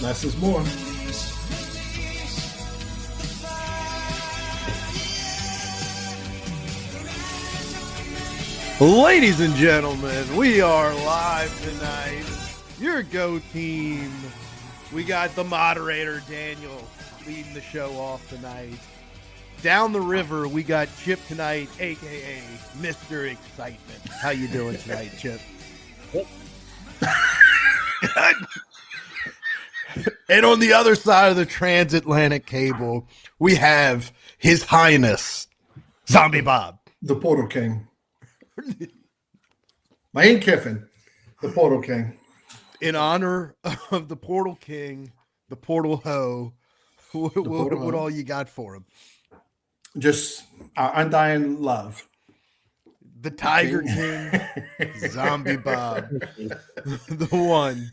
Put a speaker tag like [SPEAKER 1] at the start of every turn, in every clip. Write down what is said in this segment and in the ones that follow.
[SPEAKER 1] Less is more.
[SPEAKER 2] Ladies and gentlemen, we are live tonight. Your Geaux Team. We got the moderator, Daniel, leading the show off tonight. Down the river, we got Chip tonight, a.k.a. Mr. Excitement. How you doing tonight, Chip? And on the other side of the transatlantic cable, we have His Highness, Zombie Bob.
[SPEAKER 1] The Portal King. My Aunt Kiffin, the Portal King.
[SPEAKER 2] In honor of the Portal King, the Portal Ho, what all you got for him?
[SPEAKER 1] Just our undying love.
[SPEAKER 2] The Tiger King, Zombie Bob, the one,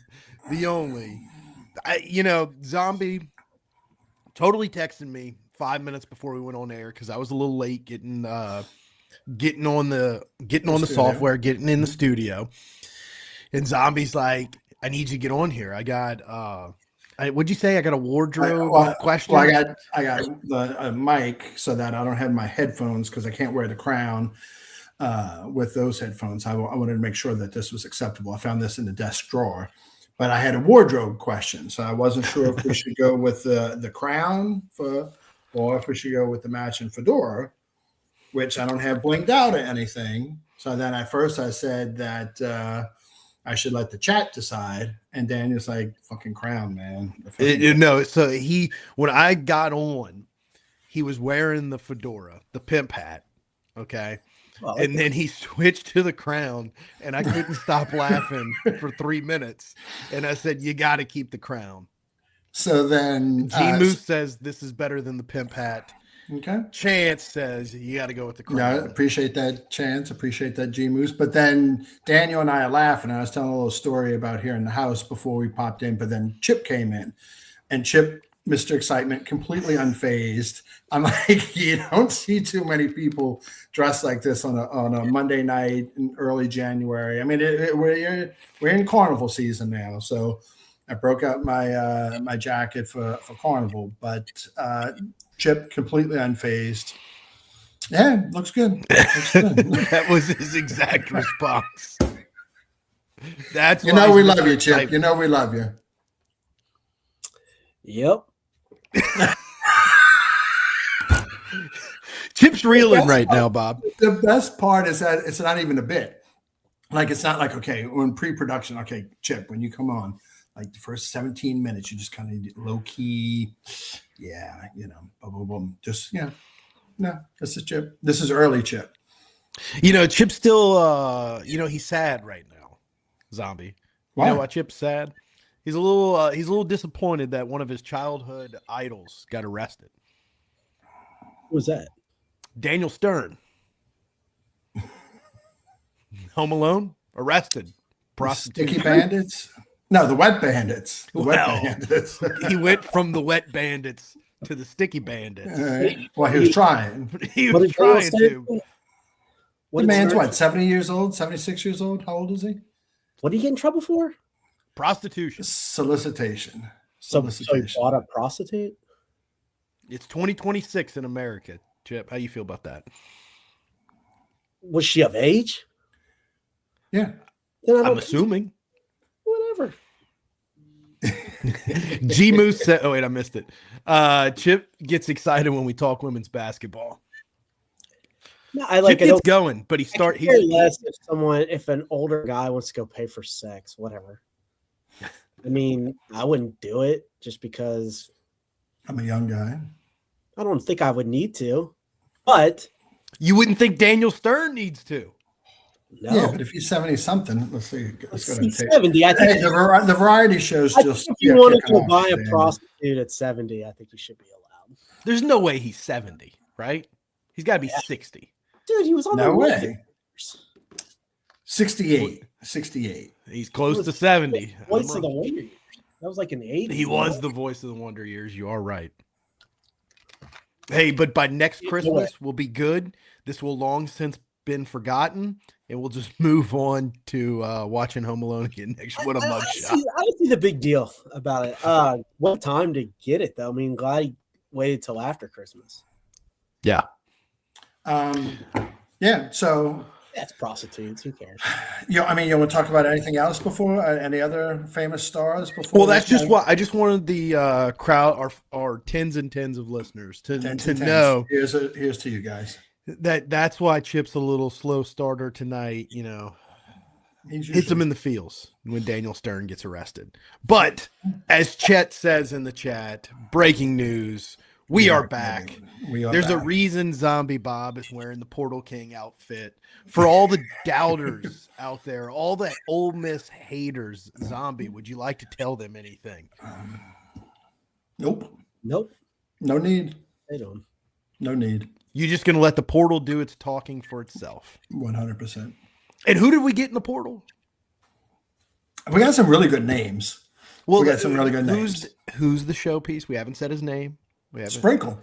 [SPEAKER 2] the only. Zombie totally texted me 5 minutes before we went on air because I was a little late getting on the software, getting in the studio. And Zombie's like, I need you to get on here. I got what'd you say? I got a wardrobe question.
[SPEAKER 1] Well, I got the mic so that I don't have my headphones because I can't wear the crown with those headphones. I wanted to make sure that this was acceptable. I found this in the desk drawer, but I had a wardrobe question, so I wasn't sure if we should go with the crown or if we should go with the matching fedora, which I don't have blinked out or anything. So then I said that I should let the chat decide. And Daniel's like, fucking crown, man.
[SPEAKER 2] So when I got on, he was wearing the fedora, the pimp hat. Okay. Well, and then he switched to the crown, and I couldn't stop laughing for 3 minutes. And I said, you got to keep the crown.
[SPEAKER 1] So then
[SPEAKER 2] G-Moose says this is better than the pimp hat.
[SPEAKER 1] Okay.
[SPEAKER 2] Chance says you got to go with the crown.
[SPEAKER 1] Yeah, I appreciate that, Chance. Appreciate that, G-Moose. But then Daniel and I are laughing. I was telling a little story about here in the house before we popped in. But then Chip came in, and Chip, Mr. Excitement, completely unfazed. I'm like, you don't see too many people dressed like this on a Monday night in early January. I mean, we're in carnival season now, so I broke out my jacket for carnival, but. Chip completely unfazed. Yeah, looks good.
[SPEAKER 2] That was his exact response. That's
[SPEAKER 1] we love you, Chip. We love you.
[SPEAKER 3] Yep.
[SPEAKER 2] Chip's reeling right now, Bob.
[SPEAKER 1] The best part is that it's not even a bit. Like it's not like, okay, we're in pre-production. Okay, Chip, when you come on, like the first 17 minutes, you just kind of low key. Yeah, boom, boom, boom. Just, no, this is Chip. This is early Chip.
[SPEAKER 2] Chip's still, he's sad right now, Zombie.
[SPEAKER 1] Why?
[SPEAKER 2] You know why Chip's sad? He's a little disappointed that one of his childhood idols got arrested.
[SPEAKER 3] Who was that?
[SPEAKER 2] Daniel Stern. Home Alone, arrested. Prostitution.
[SPEAKER 1] Sticky Bandits? No, the Wet Bandits. Wet Bandits.
[SPEAKER 2] He went from the Wet Bandits to the Sticky Bandits.
[SPEAKER 1] Well, he was trying.
[SPEAKER 2] He was trying to.
[SPEAKER 1] The man's 70 years old, 76 years old? How old is he?
[SPEAKER 3] What did he get in trouble for?
[SPEAKER 2] Prostitution.
[SPEAKER 1] Solicitation.
[SPEAKER 3] So he bought a prostitute?
[SPEAKER 2] It's 2026 in America. Chip, how you feel about that?
[SPEAKER 3] Was she of age?
[SPEAKER 1] Yeah.
[SPEAKER 2] I'm assuming.
[SPEAKER 3] Whatever.
[SPEAKER 2] G-Moose said, oh, wait, I missed it. Chip gets excited when we talk women's basketball.
[SPEAKER 3] No, I like
[SPEAKER 2] Chip gets going, but
[SPEAKER 3] if an older guy wants to go pay for sex, whatever. I mean, I wouldn't do it just because
[SPEAKER 1] I'm a young guy.
[SPEAKER 3] I don't think I would need to, but
[SPEAKER 2] you wouldn't think Daniel Stern needs to.
[SPEAKER 3] No.
[SPEAKER 1] Yeah, but if he's 70 something, let's see.
[SPEAKER 3] Let's go 70. I think
[SPEAKER 1] the variety shows just.
[SPEAKER 3] If you wanted to buy a prostitute at 70, I think you should be allowed.
[SPEAKER 2] There's no way he's 70, right? He's got to be 60.
[SPEAKER 3] Dude, he was on the
[SPEAKER 1] way. 68. 68.
[SPEAKER 2] He's close to 70.
[SPEAKER 3] Voice of the Wonder Years. That was like an 80.
[SPEAKER 2] He was the voice of the Wonder Years. You are right. Hey, but by next Christmas, we'll be good. This will long since been forgotten. and we'll just move on to watching Home Alone again next. What a mugshot!
[SPEAKER 3] I don't see the big deal about it. What time to get it though? I mean, glad he waited till after Christmas.
[SPEAKER 2] Yeah.
[SPEAKER 1] Yeah. So
[SPEAKER 3] that's prostitutes. Who cares?
[SPEAKER 1] You want to talk about anything else before? Any other famous stars before?
[SPEAKER 2] Well, that's just what I just wanted the crowd, our tens and tens of listeners to know.
[SPEAKER 1] Here's to you guys.
[SPEAKER 2] That's why Chip's a little slow starter tonight. You know, hits him in the feels when Daniel Stern gets arrested. But as Chet says in the chat, breaking news. We are back. There's a reason Zombie Bob is wearing the Portal King outfit. For all the doubters out there, all the Ole Miss haters, Zombie, would you like to tell them anything?
[SPEAKER 1] Nope.
[SPEAKER 3] No
[SPEAKER 1] need.
[SPEAKER 3] They don't.
[SPEAKER 1] No need.
[SPEAKER 2] You just going to let the portal do its talking for itself?
[SPEAKER 1] 100%.
[SPEAKER 2] And who did we get in the portal?
[SPEAKER 1] We got some really good names.
[SPEAKER 2] Well,
[SPEAKER 1] we got some really good names.
[SPEAKER 2] Who's the showpiece? We haven't said his name.
[SPEAKER 1] Sprinkle.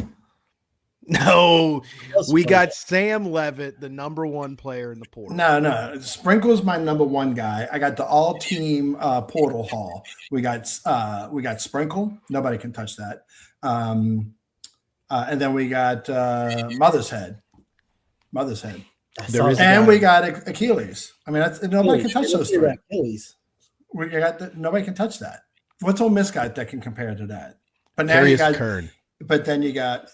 [SPEAKER 2] No, we got Sam Leavitt, the number one player in the portal.
[SPEAKER 1] No. Sprinkle's my number one guy. I got the all-team portal haul. We got Sprinkle. Nobody can touch that. And then we got Mother's Head. And we got Achilles. I mean, nobody can touch those three. Achilles. Nobody can touch that. What's Ole Miss got that can compare to that? But now you got
[SPEAKER 2] Kern.
[SPEAKER 1] But then you got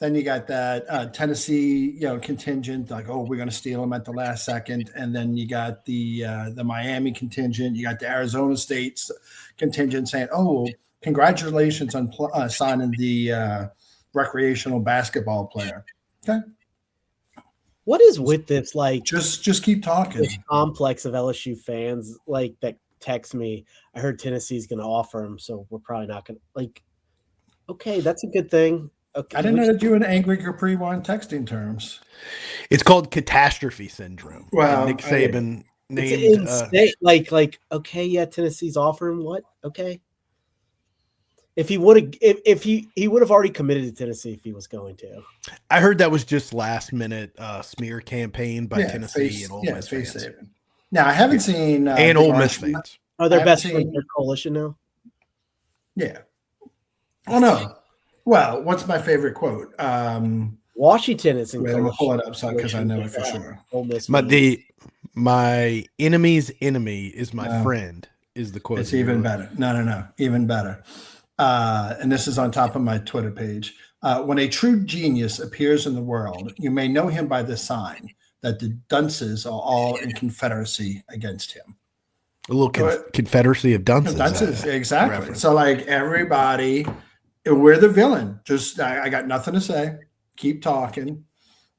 [SPEAKER 1] that Tennessee, contingent, like, oh, we're going to steal them at the last second, and then you got the Miami contingent, you got the Arizona State contingent saying, oh, congratulations on signing the recreational basketball player. Okay,
[SPEAKER 3] what is with this? Like,
[SPEAKER 1] just keep talking.
[SPEAKER 3] This complex of LSU fans like that text me. I heard Tennessee's going to offer him, so we're probably not going to like. Okay, that's a good thing. Okay,
[SPEAKER 1] I didn't know that you were angry Capri One texting terms.
[SPEAKER 2] It's called catastrophe syndrome.
[SPEAKER 1] Well,
[SPEAKER 2] Nick Saban
[SPEAKER 3] named like okay, yeah, Tennessee's offering what? Okay. If he would have, if he would have already committed to Tennessee if he was going to.
[SPEAKER 2] I heard that was just last minute smear campaign by Tennessee and Ole Miss fans.
[SPEAKER 1] Now I haven't seen
[SPEAKER 2] and Ole Miss fans.
[SPEAKER 3] Are their best friends in their coalition now?
[SPEAKER 1] Yeah. Oh no. Well, what's my favorite quote?
[SPEAKER 3] Washington is in.
[SPEAKER 1] Wait, I'm gonna pull it up because I know it for sure.
[SPEAKER 2] My enemy's enemy is my friend is the quote.
[SPEAKER 1] It's even better. No, even better. And this is on top of my Twitter page. When a true genius appears in the world, you may know him by this sign that the dunces are all in confederacy against him.
[SPEAKER 2] A little confederacy of dunces.
[SPEAKER 1] Dunces, exactly. Reference. So like everybody. We're the villain. Just I got nothing to say. Keep talking.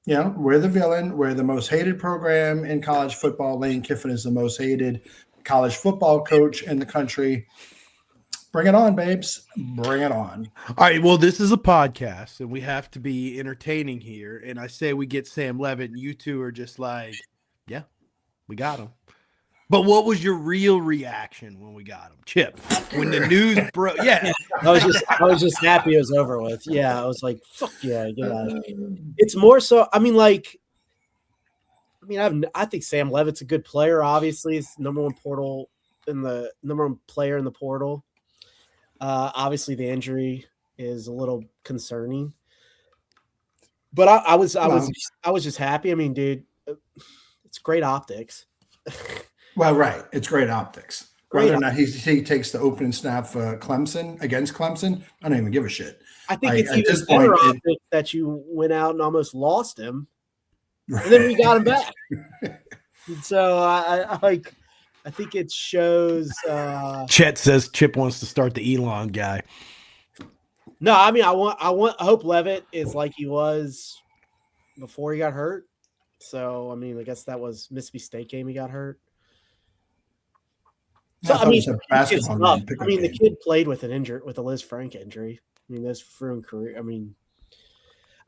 [SPEAKER 1] We're the villain. We're the most hated program in college football. Lane Kiffin is the most hated college football coach in the country. Bring it on, babes. Bring it on.
[SPEAKER 2] All right. Well, this is a podcast, and we have to be entertaining here. And I say we get Sam Leavitt, and you two are just like, yeah, we got him. But what was your real reaction when we got him, Chip? When the news broke, yeah,
[SPEAKER 3] I was just happy it was over with. Yeah, I was like, "Fuck yeah, get out of here." It's more so. I think Sam Leavitt's a good player. Obviously, he's number one player in the portal. Obviously, the injury is a little concerning, but I was just happy. I mean, dude, it's great optics.
[SPEAKER 1] Well, right. It's great optics. Whether or not he takes the opening snap for Clemson against Clemson, I don't even give a shit.
[SPEAKER 3] I think it's even better optics that you went out and almost lost him, and then we got him back. So I think it shows.
[SPEAKER 2] Chet says Chip wants to start the Elon guy.
[SPEAKER 3] No, I mean I hope Leavitt is like he was before he got hurt. So I mean, I guess that was Mississippi State game he got hurt. So I mean, the kid played with a Liz Frank injury. I mean, that's ruined career. I mean,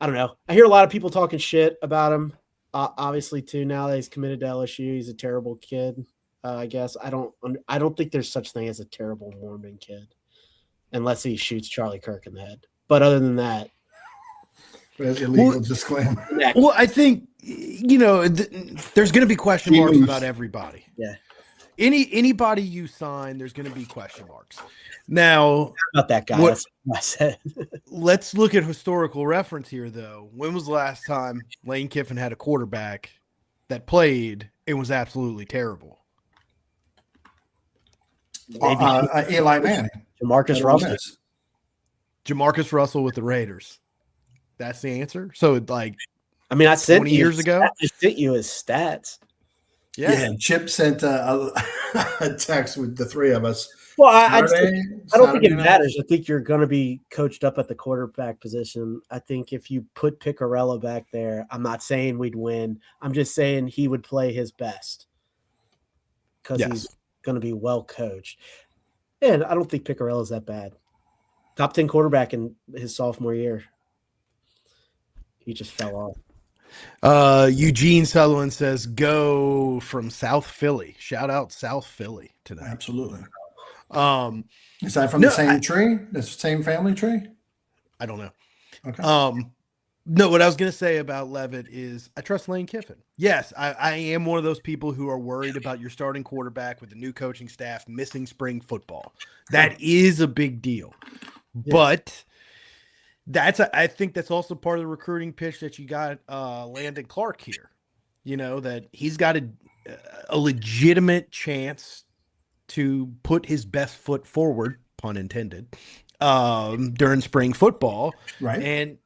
[SPEAKER 3] I don't know. I hear a lot of people talking shit about him. Obviously, too. Now that he's committed to LSU, he's a terrible kid. I guess I don't think there's such thing as a terrible Mormon kid, unless he shoots Charlie Kirk in the head. But other than that,
[SPEAKER 1] Illegal disclaimer.
[SPEAKER 2] Well, I think there's going to be question marks about everybody.
[SPEAKER 3] Yeah.
[SPEAKER 2] Anybody you sign, there's going to be question marks. Now,
[SPEAKER 3] about that guy. That's what I said.
[SPEAKER 2] Let's look at historical reference here, though. When was the last time Lane Kiffin had a quarterback that played and was absolutely terrible?
[SPEAKER 1] Eli Manning.
[SPEAKER 3] Jamarcus Russell.
[SPEAKER 2] Jamarcus Russell with the Raiders. That's the answer. So,
[SPEAKER 3] I sent
[SPEAKER 2] 20 years ago.
[SPEAKER 3] I sent you his stats.
[SPEAKER 1] Yeah, Chip sent a text with the three of us.
[SPEAKER 3] Well, I don't think it matters. I think you're going to be coached up at the quarterback position. I think if you put Picarella back there, I'm not saying we'd win. I'm just saying he would play his best because he's going to be well coached. And I don't think Picarella's that bad. Top 10 quarterback in his sophomore year. He just fell off.
[SPEAKER 2] Eugene Sutherland says, go from South Philly. Shout out South Philly tonight.
[SPEAKER 1] Absolutely. Is that from the same tree? The same family tree?
[SPEAKER 2] I don't know.
[SPEAKER 1] Okay.
[SPEAKER 2] No, what I was going to say about Leavitt is I trust Lane Kiffin. Yes, I am one of those people who are worried about your starting quarterback with the new coaching staff missing spring football. That is a big deal. Yeah. But I think that's also part of the recruiting pitch that you got Landon Clark here. That he's got a legitimate chance to put his best foot forward, pun intended, during spring football.
[SPEAKER 1] Right.
[SPEAKER 2] And,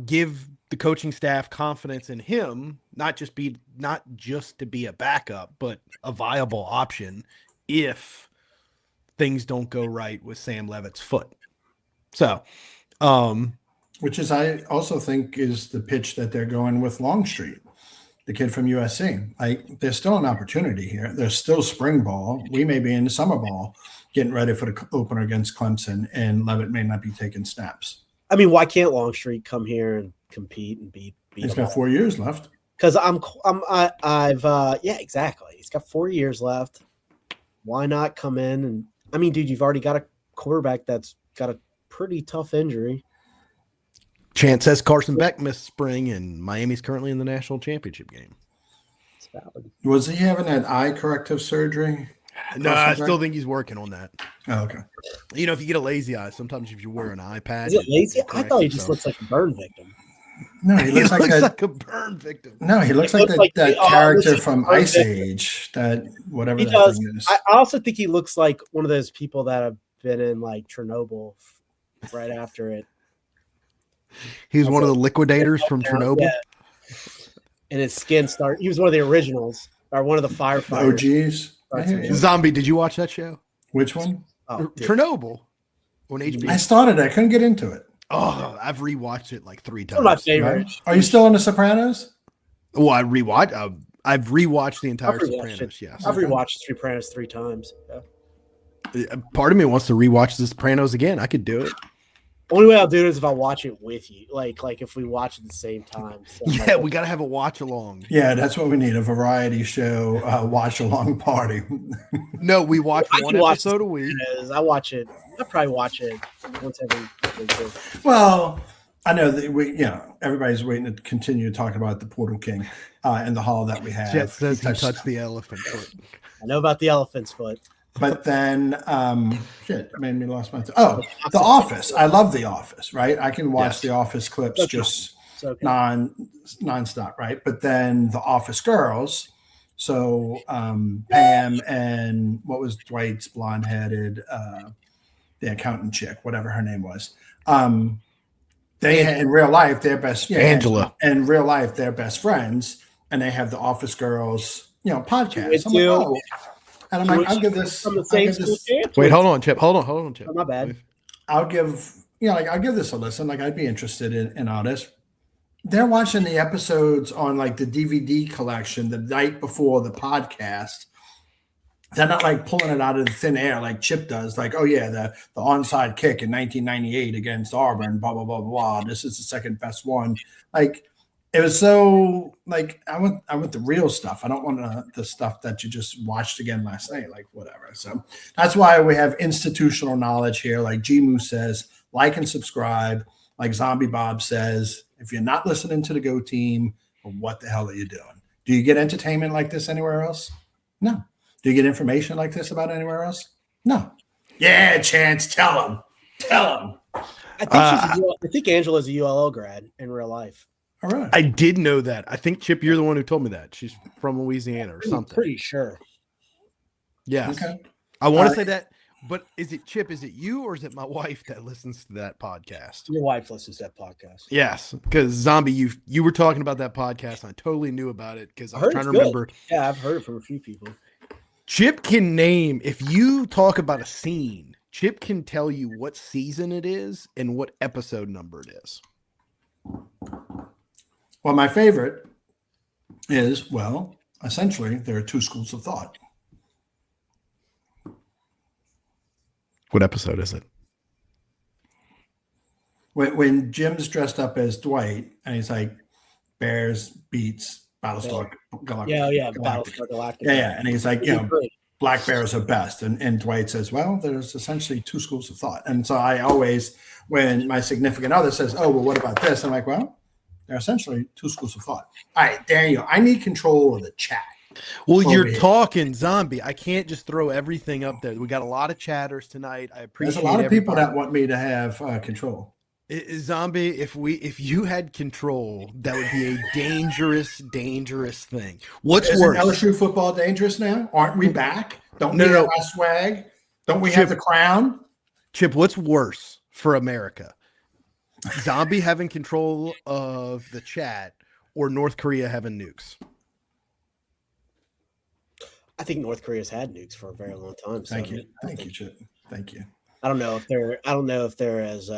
[SPEAKER 2] give the coaching staff confidence in him, not just to be a backup, but a viable option if things don't go right with Sam Leavitt's foot. So,
[SPEAKER 1] which is, I also think, is the pitch that they're going with Longstreet, the kid from USC. There's still an opportunity here. There's still spring ball. We may be in the summer ball getting ready for the opener against Clemson, and Leavitt may not be taking snaps.
[SPEAKER 3] Why can't Longstreet come here and compete and beat
[SPEAKER 1] He's got 4 years left.
[SPEAKER 3] Because exactly. He's got 4 years left. Why not come in and dude, you've already got a quarterback that's got a pretty tough injury.
[SPEAKER 2] Chance says Carson Beck missed spring, and Miami's currently in the national championship game.
[SPEAKER 1] Was he having that eye corrective surgery?
[SPEAKER 2] No, I still think he's working on that.
[SPEAKER 1] Oh, okay.
[SPEAKER 2] If you get a lazy eye, sometimes if you wear an eye patch.
[SPEAKER 3] Is it lazy? I thought he just looks like a burn victim.
[SPEAKER 1] No, he looks like
[SPEAKER 2] a burn victim.
[SPEAKER 1] No, he looks like that character from Ice Age, that whatever
[SPEAKER 3] he
[SPEAKER 1] that
[SPEAKER 3] does.
[SPEAKER 1] thing is.
[SPEAKER 3] I also think he looks like one of those people that have been in Chernobyl right after it.
[SPEAKER 2] He's one of the liquidators from Chernobyl. Yeah.
[SPEAKER 3] And his skin he was one of the originals, or one of the firefighters.
[SPEAKER 1] OGs.
[SPEAKER 2] Zombie, did you watch that show?
[SPEAKER 1] Which one?
[SPEAKER 2] Chernobyl on HBO.
[SPEAKER 1] I started. I couldn't get into it.
[SPEAKER 2] Oh, I've rewatched it 3 times.
[SPEAKER 3] One of my favorites.
[SPEAKER 1] Right? Are you still on The Sopranos?
[SPEAKER 2] Well, I've rewatched the entire Sopranos. Yes,
[SPEAKER 3] I've rewatched Sopranos 3 times. Yeah.
[SPEAKER 2] Part of me wants to rewatch The Sopranos again. I could do it.
[SPEAKER 3] Only way I'll do it is if I watch it with you, like if we watch at the same time. So
[SPEAKER 2] we got to have a watch along.
[SPEAKER 1] Yeah, that's what we need, a variety show watch along party.
[SPEAKER 2] No, we watch one episode a week.
[SPEAKER 3] I probably watch it once every day.
[SPEAKER 1] Well, I know that everybody's waiting to continue talking about the Portal King and the hall that we have.
[SPEAKER 2] Jet says he touched the elephant foot.
[SPEAKER 3] I know about the elephant's foot.
[SPEAKER 1] But then, it made me lost my. The Office. I love The Office. Right, I can watch The Office clips nonstop. Right, but then The Office Girls. So Pam and what was Dwight's blonde-headed, the accountant chick, whatever her name was. They in real life they're best. Yeah,
[SPEAKER 2] Angela.
[SPEAKER 1] In real life they're best friends, and they have the Office Girls, podcast. And I'm like, I'll give this.
[SPEAKER 2] Wait, hold on, Chip. Hold on, Chip.
[SPEAKER 3] Oh, my bad.
[SPEAKER 1] I'll give this a listen. I'd be interested in all this. They're watching the episodes on the DVD collection the night before the podcast. They're not pulling it out of the thin air like Chip does. The onside kick in 1998 against Auburn. Blah blah blah blah. This is the second best one. It was so I want the real stuff. I don't want the stuff that you just watched again last night, whatever. So that's why we have institutional knowledge here. Like G Moose says, like and subscribe. like Zombie Bob says, if you're not listening to the Go Team, what the hell are you doing? Do you get entertainment like this anywhere else? No. Do you get information like this about anywhere else? No. Yeah, Chance, tell him. Tell him.
[SPEAKER 3] I think Angela's a ULL grad in real life.
[SPEAKER 1] All right.
[SPEAKER 2] I did know that. I think, Chip, you're the one who told me that. She's from Louisiana or something.
[SPEAKER 3] Pretty sure.
[SPEAKER 2] Yes.
[SPEAKER 1] Okay.
[SPEAKER 2] I want to say that, but is it, Chip, is it you or is it my wife that listens to that podcast?
[SPEAKER 3] Your wife listens to that podcast.
[SPEAKER 2] Yes, because Zombie, you were talking about that podcast, and I totally knew about it because I was trying to remember.
[SPEAKER 3] Yeah, I've heard it from a few people.
[SPEAKER 2] Chip can name, if you talk about a scene, Chip can tell you what season it is and what episode number it is.
[SPEAKER 1] Well, my favorite is, well, essentially, there are two schools of thought.
[SPEAKER 2] What episode is it?
[SPEAKER 1] When Jim's dressed up as Dwight and he's like, Bears beats Battlestar Galactica.
[SPEAKER 3] Yeah, Battlestar Galactica.
[SPEAKER 1] Yeah, and he's like, Black Bears are best. And Dwight says, well, there's essentially two schools of thought. And so I always, when my significant other says, oh, well, what about this? I'm like, well, there are essentially two schools of thought. All right, Daniel, I need control of the chat.
[SPEAKER 2] Well, you're talking, Zombie. I can't just throw everything up there. We got a lot of chatters tonight. I appreciate
[SPEAKER 1] There's a lot of people that want me to have control.
[SPEAKER 2] Zombie, if you had control, that would be a dangerous thing. What's worse?
[SPEAKER 1] LSU football dangerous now? Aren't we back? Don't we have our swag? Don't we have the crown?
[SPEAKER 2] Chip, what's worse for America? Zombie having control of the chat or North Korea having nukes?
[SPEAKER 3] I think North Korea's had nukes for a very long time. So
[SPEAKER 1] Thank you, Chip. Thank you.
[SPEAKER 3] I don't know if they're as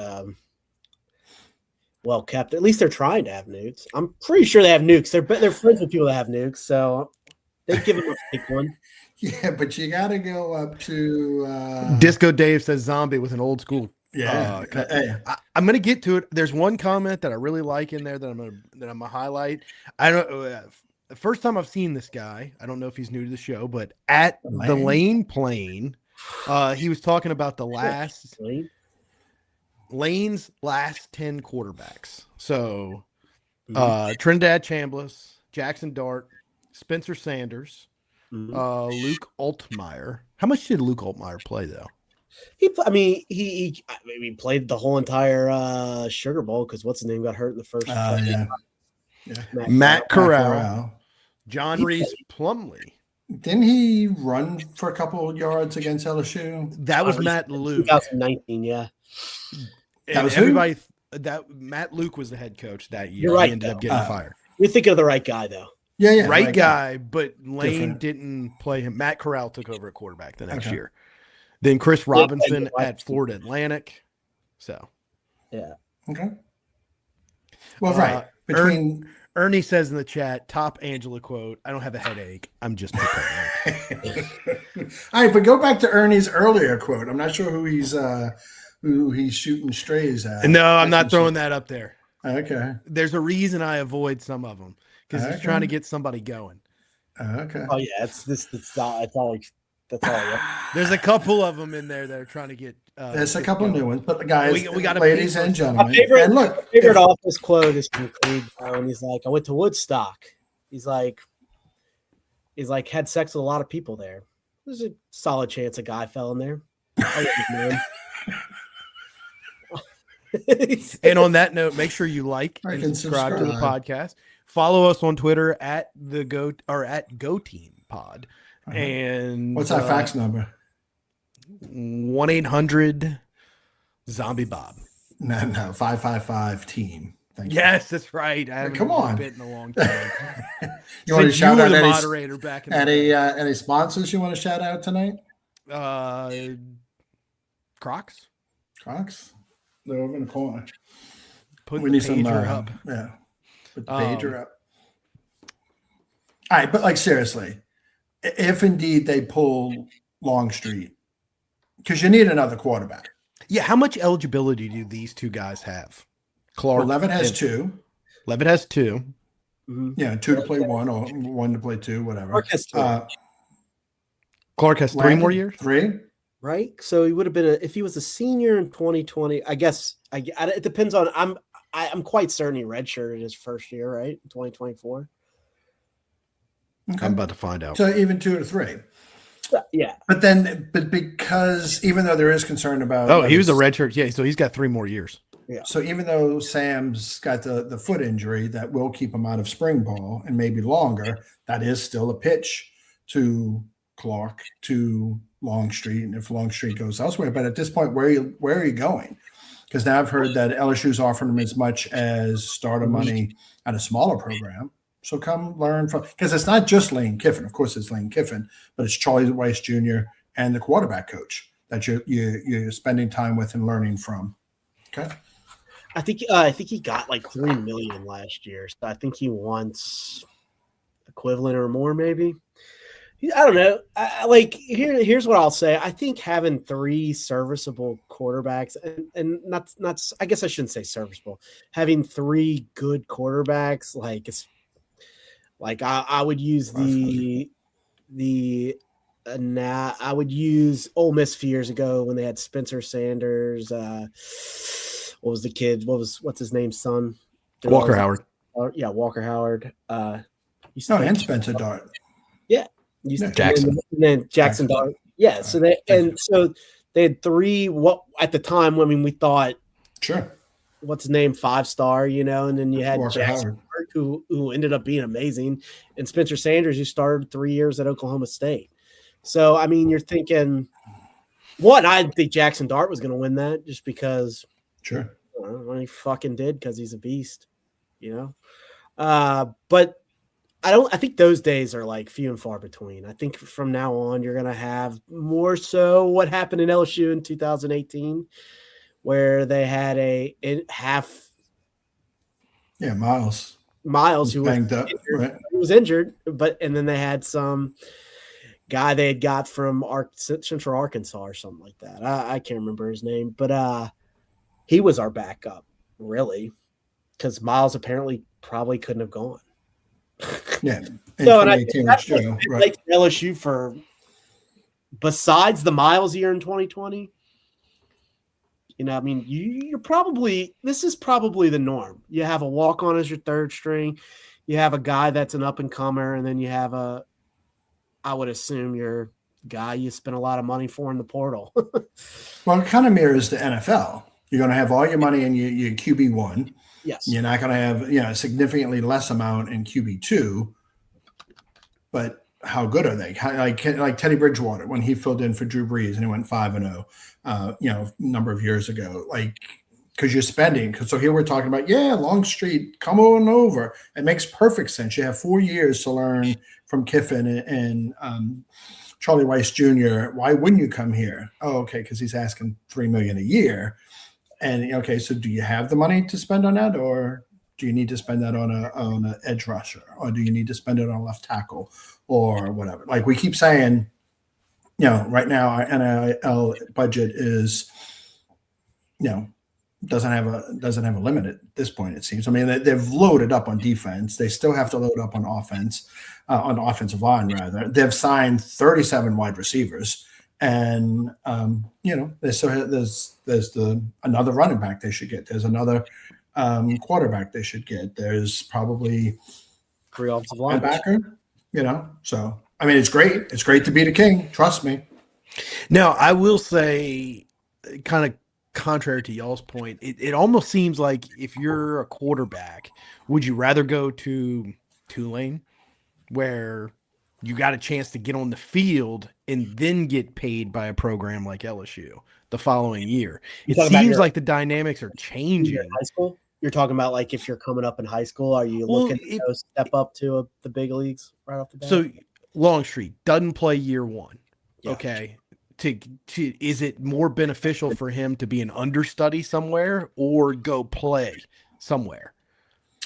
[SPEAKER 3] well kept. At least they're trying to have nukes. I'm pretty sure they have nukes. They're friends with people that have nukes, so they've given them a big one.
[SPEAKER 1] Yeah, but you got to go up to
[SPEAKER 2] Disco Dave says Zombie with an old school.
[SPEAKER 1] Yeah,
[SPEAKER 2] I'm gonna get to it. There's one comment that I really like in there that I'm gonna highlight. I don't. The first time I've seen this guy, I don't know if he's new to the show, but at the Lane Plane, he was talking about the Lane's last 10 quarterbacks. So Trinidad Chambliss, Jackson Dart, Spencer Sanders, Luke Altmaier. How much did Luke Altmaier play though?
[SPEAKER 3] He played the whole entire Sugar Bowl because what's his name got hurt in the first.
[SPEAKER 2] Matt Corral, John Reese Plumlee.
[SPEAKER 1] Didn't he run for a couple of yards against LSU?
[SPEAKER 2] That was Matt Luke.
[SPEAKER 3] 2019, yeah.
[SPEAKER 1] That was
[SPEAKER 2] everybody. Matt Luke was the head coach that year.
[SPEAKER 3] You're right,
[SPEAKER 2] he ended up getting fired.
[SPEAKER 3] You're thinking of the right guy, though.
[SPEAKER 1] Yeah,
[SPEAKER 2] right guy. But Lane didn't play him. Matt Corral took over at quarterback the next year. Then Chris Robinson at Florida Atlantic. So,
[SPEAKER 3] yeah.
[SPEAKER 1] Okay. Well, right. Between
[SPEAKER 2] Ernie says in the chat, top Angela quote, I don't have a headache. I'm just preparing.
[SPEAKER 1] All right, but go back to Ernie's earlier quote. I'm not sure who he's shooting strays at.
[SPEAKER 2] No, I'm not throwing that up there.
[SPEAKER 1] Okay.
[SPEAKER 2] There's a reason I avoid some of them because he's trying to get somebody going.
[SPEAKER 1] Okay.
[SPEAKER 3] Oh yeah, it's all.
[SPEAKER 2] There's a couple of them in there that are trying to get.
[SPEAKER 1] There's a couple new ones, but the guys,
[SPEAKER 2] we got
[SPEAKER 1] ladies and gentlemen.
[SPEAKER 3] My favorite office quote is from Creed, and he's like, "I went to Woodstock." He's like, had sex with a lot of people there. There's a solid chance a guy fell in there.
[SPEAKER 2] And on that note, make sure you like and subscribe to the podcast. Follow us on Twitter at Geaux Team Pod. And
[SPEAKER 1] what's our fax number?
[SPEAKER 2] 1-800 Zombie Bob.
[SPEAKER 1] No, 555 team. Thank you.
[SPEAKER 2] Yes, that's right. I haven't
[SPEAKER 1] come on.
[SPEAKER 2] been in a long time.
[SPEAKER 1] You want to shout out
[SPEAKER 2] the moderator back in
[SPEAKER 1] any sponsors you want to shout out tonight?
[SPEAKER 2] Crocs.
[SPEAKER 1] They're over in the corner.
[SPEAKER 2] We need some up.
[SPEAKER 1] Yeah. Put the pager up. All right, but like seriously, if indeed they pull Longstreet, because you need another quarterback.
[SPEAKER 2] Yeah, how much eligibility do these two guys have? Clark.
[SPEAKER 1] Levitt has two.
[SPEAKER 2] Levitt has two.
[SPEAKER 3] Mm-hmm.
[SPEAKER 1] Yeah, two to play one or one to play two, whatever.
[SPEAKER 3] Clark has
[SPEAKER 2] 3 more years.
[SPEAKER 1] 3.
[SPEAKER 3] right? So he would have been if he was a senior in 2020. I guess it depends on. I'm quite certain he redshirted his first year, right? 2024.
[SPEAKER 1] Okay.
[SPEAKER 2] I'm about to find out.
[SPEAKER 1] So even 2 to 3.
[SPEAKER 3] Yeah.
[SPEAKER 1] But because even though there is concern about
[SPEAKER 2] he was a redshirt. Yeah, so he's got 3 more years.
[SPEAKER 3] Yeah.
[SPEAKER 1] So even though Sam's got the foot injury that will keep him out of spring ball and maybe longer, that is still a pitch to Clark, to Longstreet, and if Longstreet goes elsewhere. But at this point, where are you going? Because now I've heard that LSU's offering him as much as starter money at a smaller program. So come learn from, because it's not just Lane Kiffin. Of course, it's Lane Kiffin, but it's Charlie Weiss Jr. and the quarterback coach that you're spending time with and learning from. Okay.
[SPEAKER 3] I think he got like $3 million last year, so I think he wants equivalent or more, maybe. I don't know. Here's what I'll say. I think having 3 serviceable quarterbacks and not I guess I shouldn't say serviceable. Having 3 good quarterbacks, I would use I would use Ole Miss a few years ago when they had Spencer Sanders. What was the kid? What's his name's son?
[SPEAKER 2] Walker Howard.
[SPEAKER 3] Yeah, Walker Howard.
[SPEAKER 1] And Spencer Dart.
[SPEAKER 3] Yeah.
[SPEAKER 2] Jackson.
[SPEAKER 3] And then Jackson Dart. Yeah. So they had 3. What at the time? I mean, we thought,
[SPEAKER 1] sure.
[SPEAKER 3] What's his name? 5-star, and then you had
[SPEAKER 1] Walker
[SPEAKER 3] Jackson Dart, who ended up being amazing, and Spencer Sanders, who started 3 years at Oklahoma State. So I mean, you're thinking, I didn't think Jackson Dart was going to win that just because.
[SPEAKER 1] Sure.
[SPEAKER 3] He fucking did because he's a beast, But I think those days are like few and far between. I think from now on, you're going to have more so what happened in LSU in 2018, where they had a half.
[SPEAKER 1] Yeah, Miles
[SPEAKER 3] who was
[SPEAKER 1] banged up, right?
[SPEAKER 3] He was injured, and then they had some guy they had got from Central Arkansas or something like that. I can't remember his name, but he was our backup, really, because Miles apparently probably couldn't have gone.
[SPEAKER 1] Yeah.
[SPEAKER 3] So, and that's like LSU for besides the Miles year in 2020. I mean, you're probably this is probably the norm. You have a walk-on as your third string, you have a guy that's an up-and-comer, and then you have I would assume your guy you spent a lot of money for in the portal.
[SPEAKER 1] Well, it kind of mirrors the NFL. You're going to have all your money in your QB1.
[SPEAKER 3] Yes.
[SPEAKER 1] You're not going to have significantly less amount in QB2. But how good are they? Like Teddy Bridgewater when he filled in for Drew Brees and he went 5-0. A number of years ago. Because you're spending. So here we're talking about Longstreet, come on over. It makes perfect sense. You have 4 years to learn from Kiffin and Charlie Weiss Jr. Why wouldn't you come here? Oh, okay, because he's asking $3 million a year. And okay, so do you have the money to spend on that, or do you need to spend that on an edge rusher, or do you need to spend it on a left tackle, or whatever? Like we keep saying, right now our NIL budget is, doesn't have a limit at this point. It seems. I mean, they've loaded up on defense. They still have to load up on offense, on offensive line rather. They've signed 37 wide receivers. And there's another running back they should get. There's another quarterback they should get. There's probably
[SPEAKER 3] 3 offensive
[SPEAKER 1] linebacker. So I mean, it's great. It's great to be the king. Trust me.
[SPEAKER 2] Now, I will say, kind of contrary to y'all's point, it almost seems like if you're a quarterback, would you rather go to Tulane, where you got a chance to get on the field and then get paid by a program like LSU the following year? It seems like the dynamics are changing.
[SPEAKER 3] High school? You're talking about like if you're coming up in high school, are you looking to step up to the big leagues right off the bat?
[SPEAKER 2] So Longstreet doesn't play year 1.
[SPEAKER 3] Yeah.
[SPEAKER 2] Okay. Is it more beneficial for him to be an understudy somewhere or go play somewhere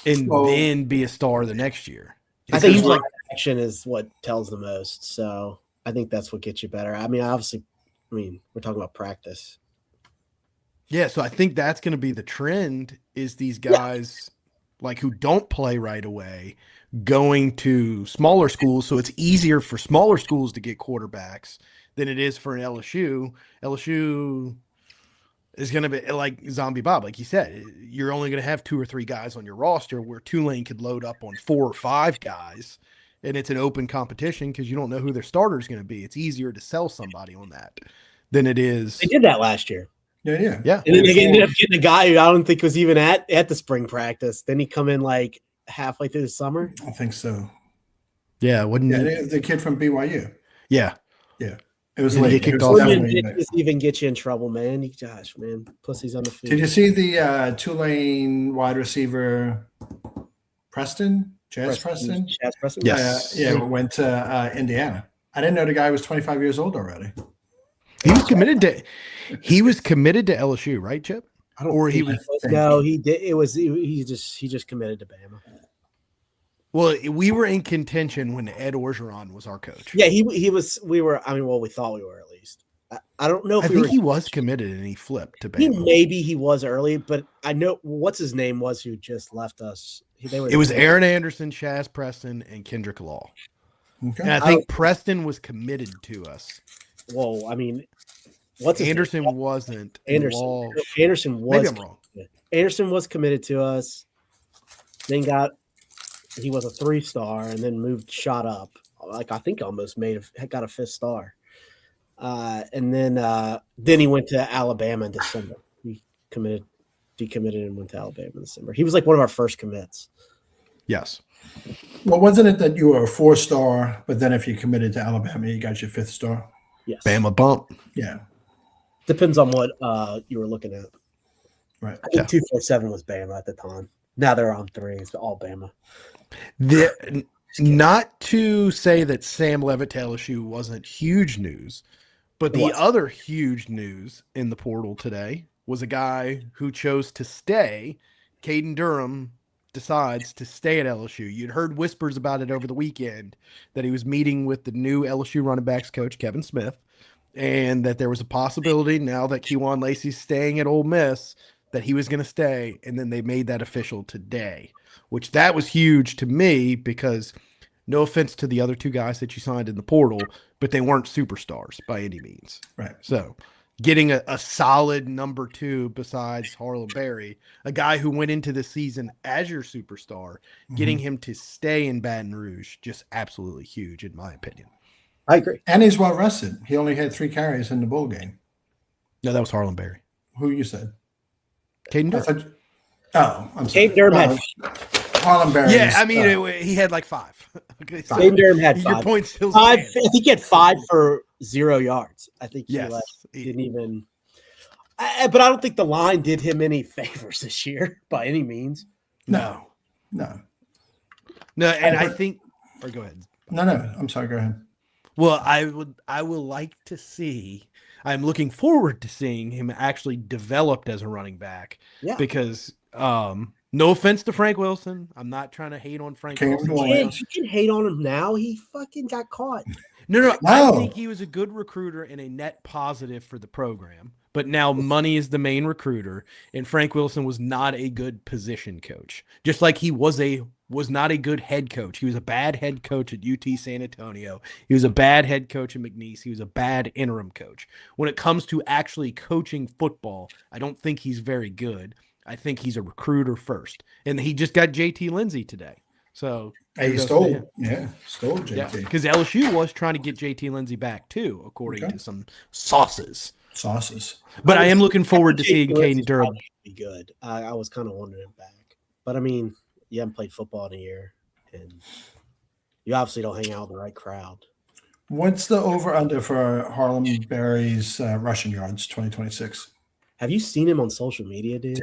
[SPEAKER 2] and then be a star the next year?
[SPEAKER 3] I think like action is what tells the most. So I think that's what gets you better. I mean, obviously, we're talking about practice.
[SPEAKER 2] Yeah, so I think that's going to be the trend is these guys who don't play right away going to smaller schools. So it's easier for smaller schools to get quarterbacks than it is for an LSU. LSU is going to be like Zombie Bob, like you said. You're only going to have 2 or 3 guys on your roster, where Tulane could load up on 4 or 5 guys, and it's an open competition because you don't know who their starter is going to be. It's easier to sell somebody on that than it is.
[SPEAKER 3] They did that last year.
[SPEAKER 1] Yeah.
[SPEAKER 3] And then they ended up getting a guy who I don't think was even at the spring practice. Then he come in like halfway through the summer.
[SPEAKER 1] I think so.
[SPEAKER 2] Yeah,
[SPEAKER 1] the kid from BYU.
[SPEAKER 2] Yeah.
[SPEAKER 1] It was
[SPEAKER 2] late.
[SPEAKER 3] Even get you in trouble, man. Gosh, man, pussies on the field.
[SPEAKER 1] Did you see the Tulane wide receiver Preston? Chaz Preston?
[SPEAKER 3] Chaz Preston?
[SPEAKER 2] Yes.
[SPEAKER 1] Went to Indiana. I didn't know the guy was 25 years old already.
[SPEAKER 2] He was committed to LSU, right, Chip?
[SPEAKER 3] He did. It was he just committed to Bama.
[SPEAKER 2] Well, we were in contention when Ed Orgeron was our coach.
[SPEAKER 3] Yeah, he was. We were. I mean, well, we thought we were at least. I don't know if
[SPEAKER 2] I think he was committed and he flipped to Bama.
[SPEAKER 3] Maybe he was early, but I know what's his name was who just left us.
[SPEAKER 2] It was Aaron Anderson, Chaz Preston, and Kendrick Law. Okay. And I think Preston was committed to us.
[SPEAKER 3] Well, I mean,
[SPEAKER 2] Anderson wasn't.
[SPEAKER 3] Anderson was.
[SPEAKER 2] Maybe I'm wrong.
[SPEAKER 3] Anderson was committed to us. Then he was a 3-star and then shot up. Like I think almost got a 5th star. And then he went to Alabama in December. He decommitted and went to Alabama in December. He was like one of our first commits.
[SPEAKER 2] Yes.
[SPEAKER 1] Well, wasn't it that you were a 4-star, but then if you committed to Alabama, you got your 5th star?
[SPEAKER 3] Yes.
[SPEAKER 2] Bama bump.
[SPEAKER 1] Yeah.
[SPEAKER 3] Depends on what you were looking at.
[SPEAKER 1] Right.
[SPEAKER 3] I think 247 was Bama at the time. Now they're on 3. It's all Bama.
[SPEAKER 2] Not to say that Sam Leavitt to LSU wasn't huge news, but the other huge news in the portal today was a guy who chose to stay. Caden Durham decides to stay at LSU. You'd heard whispers about it over the weekend that he was meeting with the new LSU running backs coach, Kevin Smith, and that there was a possibility now that Kewan Lacey's staying at Ole Miss that he was going to stay, and then they made that official today, which that was huge to me because no offense to the other 2 guys that you signed in the portal, but they weren't superstars by any means.
[SPEAKER 1] Right.
[SPEAKER 2] So getting a solid number 2 besides Harlan Berry, a guy who went into the season as your superstar, getting him to stay in Baton Rouge, just absolutely huge in my opinion.
[SPEAKER 3] I agree.
[SPEAKER 1] And he's well rested. He only had 3 carries in the bowl game.
[SPEAKER 2] No, that was Harlan Berry.
[SPEAKER 1] Who you said?
[SPEAKER 2] Caden Durham.
[SPEAKER 1] I'm sorry.
[SPEAKER 3] Caden Durham had
[SPEAKER 1] Harlan Berry.
[SPEAKER 2] Yeah, I mean, he had like 5. Okay, so
[SPEAKER 3] Caden Durham had 5.
[SPEAKER 2] Your point still
[SPEAKER 3] 5. I think he had 5 for 0 yards. I think he didn't even. But I don't think the line did him any favors this year by any means.
[SPEAKER 1] No.
[SPEAKER 2] And I think. Or go ahead.
[SPEAKER 1] No. I'm sorry. Go ahead.
[SPEAKER 2] Well, I will like to see. I'm looking forward to seeing him actually developed as a running back. Yeah. Because no offense to Frank Wilson, I'm not trying to hate on Frank Wilson.
[SPEAKER 3] You can hate on him now. He fucking got caught.
[SPEAKER 2] No. I think he was a good recruiter and a net positive for the program. But now money is the main recruiter, and Frank Wilson was not a good position coach. Just like he was not a good head coach. He was a bad head coach at UT San Antonio. He was a bad head coach at McNeese. He was a bad interim coach. When it comes to actually coaching football, I don't think he's very good. I think he's a recruiter first. And he just got JT Lindsay today. So
[SPEAKER 1] he stole JT.
[SPEAKER 2] Yeah, because LSU was trying to get JT Lindsay back too, according to some sauces. But I am looking forward to seeing Caden Durham.
[SPEAKER 3] Be good. I was kind of wanting him back. But I mean, you haven't played football in a year, and you obviously don't hang out with the right crowd.
[SPEAKER 1] What's the over-under for Harlan Berry's rushing yards 2026?
[SPEAKER 3] Have you seen him on social media, dude?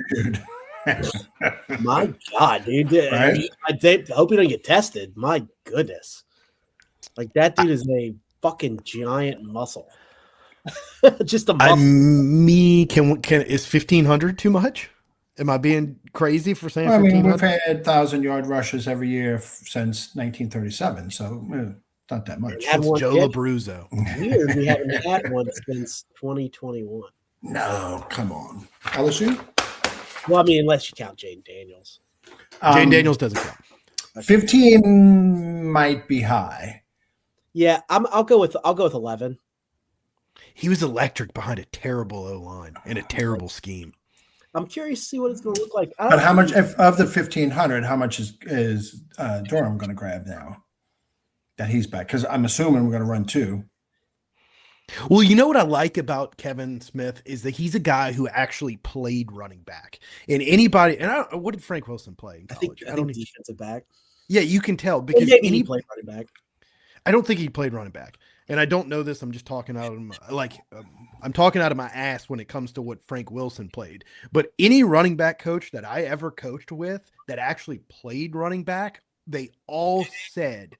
[SPEAKER 3] My God, dude.
[SPEAKER 1] Right?
[SPEAKER 3] I hope he don't get tested. My goodness. Like, that dude is a fucking giant muscle. Just a muscle.
[SPEAKER 2] Is 1,500 too much? Am I being crazy for saying 1,500?
[SPEAKER 1] We've had 1,000-yard rushes every year since 1937, so not that much.
[SPEAKER 2] It's Joe Labruzzo.
[SPEAKER 3] Weird. We haven't had one since 2021.
[SPEAKER 1] No, come on. LSU?
[SPEAKER 3] Well, I mean, unless you count Jaden Daniels.
[SPEAKER 2] Jaden Daniels doesn't count.
[SPEAKER 1] 15 might be high.
[SPEAKER 3] Yeah, I'll go with 11.
[SPEAKER 2] He was electric behind a terrible O-line and a terrible scheme.
[SPEAKER 3] I'm curious to see what it's going to look like.
[SPEAKER 1] But how much of the 1,500? How much is Durham going to grab now that he's back? Because I'm assuming we're going to run 2.
[SPEAKER 2] Well, you know what I like about Kevin Smith is that he's a guy who actually played running back. And anybody, what did Frank Wilson play in college?
[SPEAKER 3] I think defensive back.
[SPEAKER 2] Yeah, you can tell because
[SPEAKER 3] he played running back.
[SPEAKER 2] I don't think he played running back, and I don't know this. I'm just talking out of I'm talking out of my ass when it comes to what Frank Wilson played. But any running back coach that I ever coached with that actually played running back, they all said,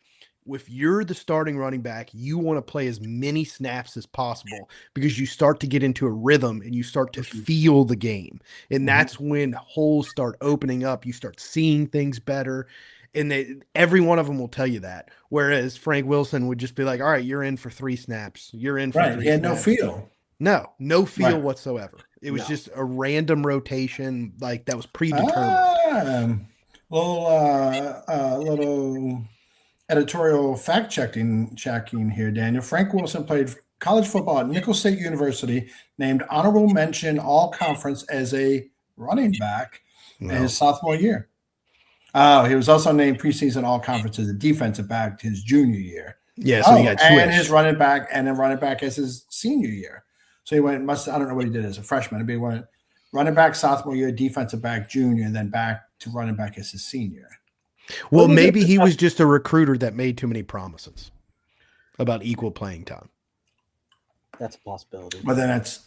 [SPEAKER 2] if you're the starting running back, you want to play as many snaps as possible because you start to get into a rhythm and you start to feel the game. And that's when holes start opening up. You start seeing things better. And every one of them will tell you that. Whereas Frank Wilson would just be like, all right, you're in for 3 snaps. You're in for 3 snaps.
[SPEAKER 1] He had no feel.
[SPEAKER 2] No feel whatsoever. It was just a random rotation that was predetermined.
[SPEAKER 1] Little editorial fact checking here, Daniel. Frank Wilson played college football at Nicholls State University, named honorable mention all conference as a running back in his sophomore year. He was also named preseason all conference as a defensive back his junior year.
[SPEAKER 2] Yeah, so he got switched.
[SPEAKER 1] And his running back as his senior year. So he went, I don't know what he did as a freshman. He went running back sophomore year, defensive back junior, and then back to running back as his senior.
[SPEAKER 2] Well, maybe he was just a recruiter that made too many promises about equal playing time.
[SPEAKER 3] That's a possibility.
[SPEAKER 1] But then that's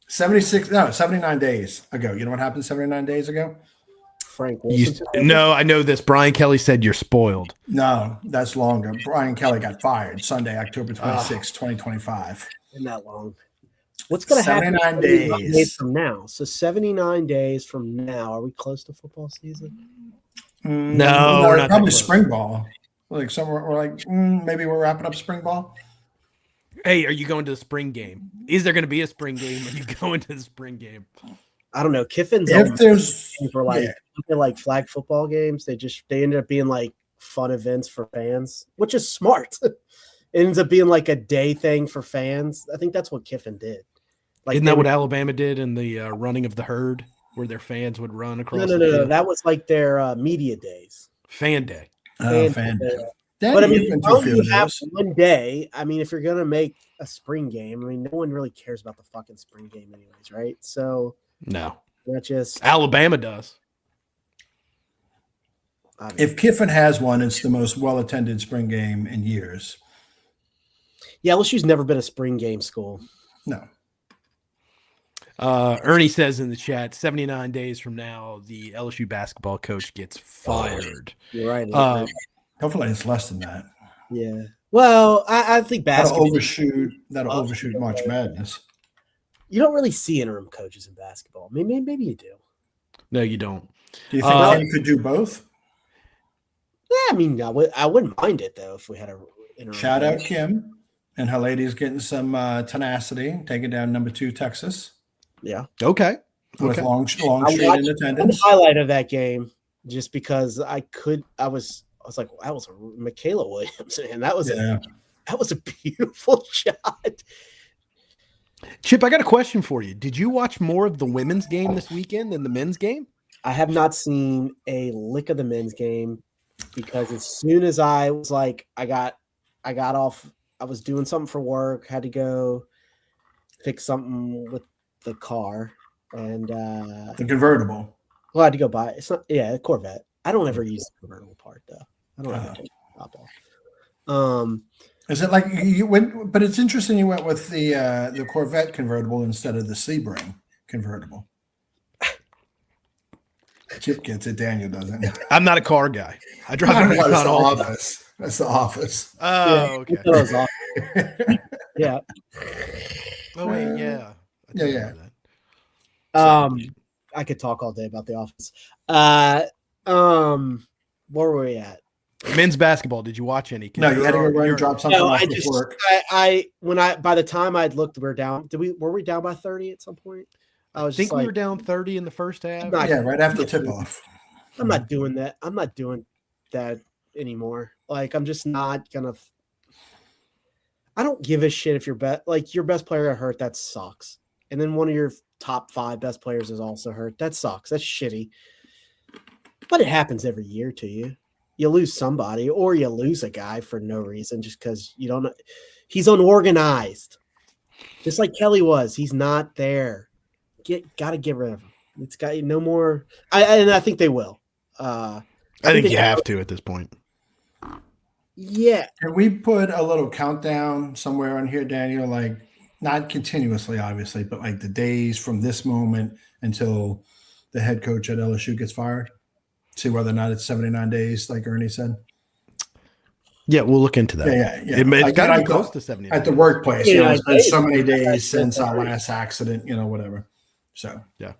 [SPEAKER 1] 79 days ago. You know what happened 79 days ago?
[SPEAKER 3] Frank Wilson.
[SPEAKER 2] No, I know this. Brian Kelly said you're spoiled.
[SPEAKER 1] No, that's longer. Brian Kelly got fired Sunday, October 26, 2025.
[SPEAKER 3] Isn't that long? What's going to happen
[SPEAKER 1] 79 days
[SPEAKER 3] from now? So 79 days from now, are we close to football season?
[SPEAKER 2] No, we're not.
[SPEAKER 1] Probably spring ball. Like somewhere, or maybe we're wrapping up spring ball.
[SPEAKER 2] Hey, are you going to the spring game? Is there going to be a spring game when you go into the spring game?
[SPEAKER 3] I don't know. Kiffin's
[SPEAKER 1] if there's
[SPEAKER 3] for flag football games, they ended up being fun events for fans, which is smart. It ends up being a day thing for fans. I think that's what Kiffin did.
[SPEAKER 2] Isn't that what Alabama did in the running of the herd, where their fans would run across?
[SPEAKER 3] No. That was their media days.
[SPEAKER 2] Fan day.
[SPEAKER 1] Fan day.
[SPEAKER 3] But you have one day. If you're gonna make a spring game, no one really cares about the fucking spring game, anyways, right? So
[SPEAKER 2] no,
[SPEAKER 3] not just
[SPEAKER 2] Alabama does.
[SPEAKER 1] If Kiffin has one, it's the most well-attended spring game in years.
[SPEAKER 3] Yeah, LSU's never been a spring game school.
[SPEAKER 1] No.
[SPEAKER 2] Ernie says in the chat, 79 days from now, the LSU basketball coach gets fired.
[SPEAKER 3] You're right.
[SPEAKER 1] Hopefully it's less than that.
[SPEAKER 3] Yeah. Well, I think basketball
[SPEAKER 1] that'll overshoot March Madness.
[SPEAKER 3] You don't really see interim coaches in basketball. Maybe you do.
[SPEAKER 2] No, you don't.
[SPEAKER 1] Do you think Kim could do both?
[SPEAKER 3] Yeah, I wouldn't mind it though if we had a interim
[SPEAKER 1] shout
[SPEAKER 3] coach.
[SPEAKER 1] Out Kim and her ladies getting some tenacity, taking down number 2 Texas.
[SPEAKER 3] Yeah.
[SPEAKER 2] Okay.
[SPEAKER 1] With long street in attendance.
[SPEAKER 3] One highlight of that game, just because I was like, that was a Michaela Williams, and that was a beautiful shot.
[SPEAKER 2] Chip, I got a question for you. Did you watch more of the women's game this weekend than the men's game?
[SPEAKER 3] I have not seen a lick of the men's game because as soon as I was I got off, I was doing something for work, had to go fix something with the car, and
[SPEAKER 1] the convertible.
[SPEAKER 3] Well, I had to go buy it's not the Corvette. I don't ever use the convertible part though. I don't ever take the top off.
[SPEAKER 1] Is it you went? But it's interesting you went with the Corvette convertible instead of the Sebring convertible. Chip gets it. Daniel doesn't.
[SPEAKER 2] I'm not a car guy. I drive
[SPEAKER 1] That's the office. That's the office.
[SPEAKER 2] Oh, okay.
[SPEAKER 3] Yeah.
[SPEAKER 2] Oh wait, yeah.
[SPEAKER 1] Yeah.
[SPEAKER 3] I could talk all day about the office. Where were we at?
[SPEAKER 2] Men's basketball. Did you watch any?
[SPEAKER 1] No, you had to go run and drop something off before.
[SPEAKER 3] By the time I'd looked, we were down. Were we down by 30 at some point?
[SPEAKER 2] I think we were down 30 in the first half.
[SPEAKER 1] Right after tip off.
[SPEAKER 3] I'm not doing that. I'm not doing that anymore. I'm just not gonna. I don't give a shit if your best player got hurt. That sucks. And then one of your top 5 best players is also hurt. That sucks. That's shitty. But it happens every year to you. You lose somebody, or you lose a guy for no reason, just because you don't know. He's unorganized, just like Kelly was. He's not there. Got to get rid of him. It's got no more. I think they will.
[SPEAKER 4] I think you have to at this point.
[SPEAKER 3] Yeah.
[SPEAKER 1] Can we put a little countdown somewhere on here, Daniel? Like, not continuously, obviously, but like the days from this moment until the head coach at LSU gets fired? See whether or not it's 79 days, like Ernie said.
[SPEAKER 4] Yeah, we'll look into that.
[SPEAKER 1] Yeah.
[SPEAKER 4] It's got to be close to 70
[SPEAKER 1] at the workplace. It's been so many days since our last accident, whatever. So
[SPEAKER 4] yeah.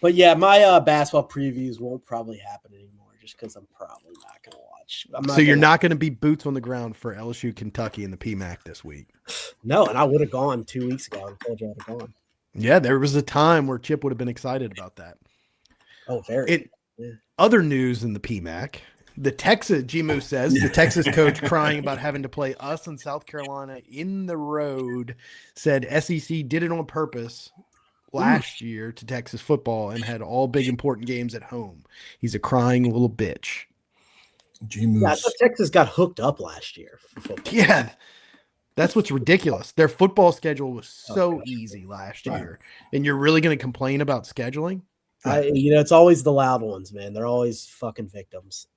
[SPEAKER 3] But yeah, my basketball previews won't probably happen anymore, just because I'm probably not going to watch.
[SPEAKER 4] So you're not going to be boots on the ground for LSU, Kentucky, and the PMAC this week?
[SPEAKER 3] No, and I would have gone 2 weeks ago. I told you I'd have gone.
[SPEAKER 4] Yeah, there was a time where Chip would have been excited about that.
[SPEAKER 3] Oh, very.
[SPEAKER 4] Other news in the PMAC, the Texas, G-Moo says, the Texas coach crying about having to play us in South Carolina in the road, said SEC did it on purpose last year to Texas football and had all big important games at home. He's a crying little bitch.
[SPEAKER 3] Yeah, I thought Texas got hooked up last year for football.
[SPEAKER 4] Yeah, that's what's ridiculous. Their football schedule was so easy last year, and you're really going to complain about scheduling?
[SPEAKER 3] It's always the loud ones, man. They're always fucking victims.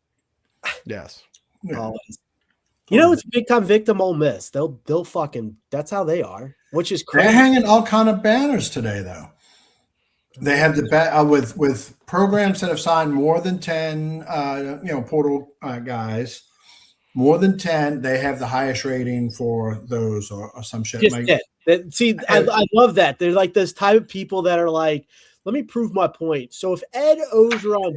[SPEAKER 4] Yes.
[SPEAKER 3] Always. It's a big time victim. Ole Miss. They'll fucking. That's how they are. Which is crazy.
[SPEAKER 1] They're hanging all kind of banners today, though. They have the with programs that have signed more than 10, portal guys. More than 10, they have the highest rating for those or some shit.
[SPEAKER 3] I love that. They're like this type of people that are like, let me prove my point. So if Ed Ogeron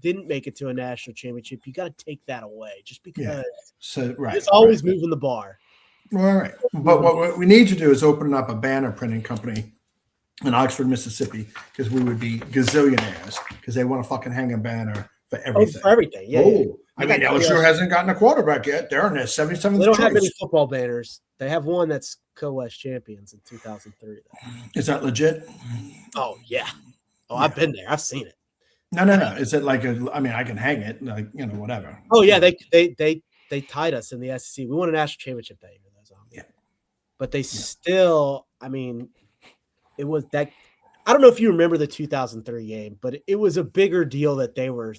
[SPEAKER 3] didn't make it to a national championship, you got to take that away just because it's always moving the bar.
[SPEAKER 1] Right. But what we need to do is open up a banner printing company in Oxford, Mississippi, because we would be gazillionaires because they want to fucking hang a banner for everything.
[SPEAKER 3] For everything, yeah.
[SPEAKER 1] I mean, LSU hasn't gotten a quarterback yet. They're in their 77th
[SPEAKER 3] They don't
[SPEAKER 1] choice.
[SPEAKER 3] have any football banners. They have one that's Co-West champions in 2003. Though.
[SPEAKER 1] Is that legit?
[SPEAKER 3] Oh, yeah. I've been there. I've seen it.
[SPEAKER 1] No. Is it like I can hang it, like, whatever.
[SPEAKER 3] Oh, yeah. They tied us in the SEC. We won a national championship that year.
[SPEAKER 1] Yeah.
[SPEAKER 3] But they still, it was that. I don't know if you remember the 2003 game, but it was a bigger deal that they were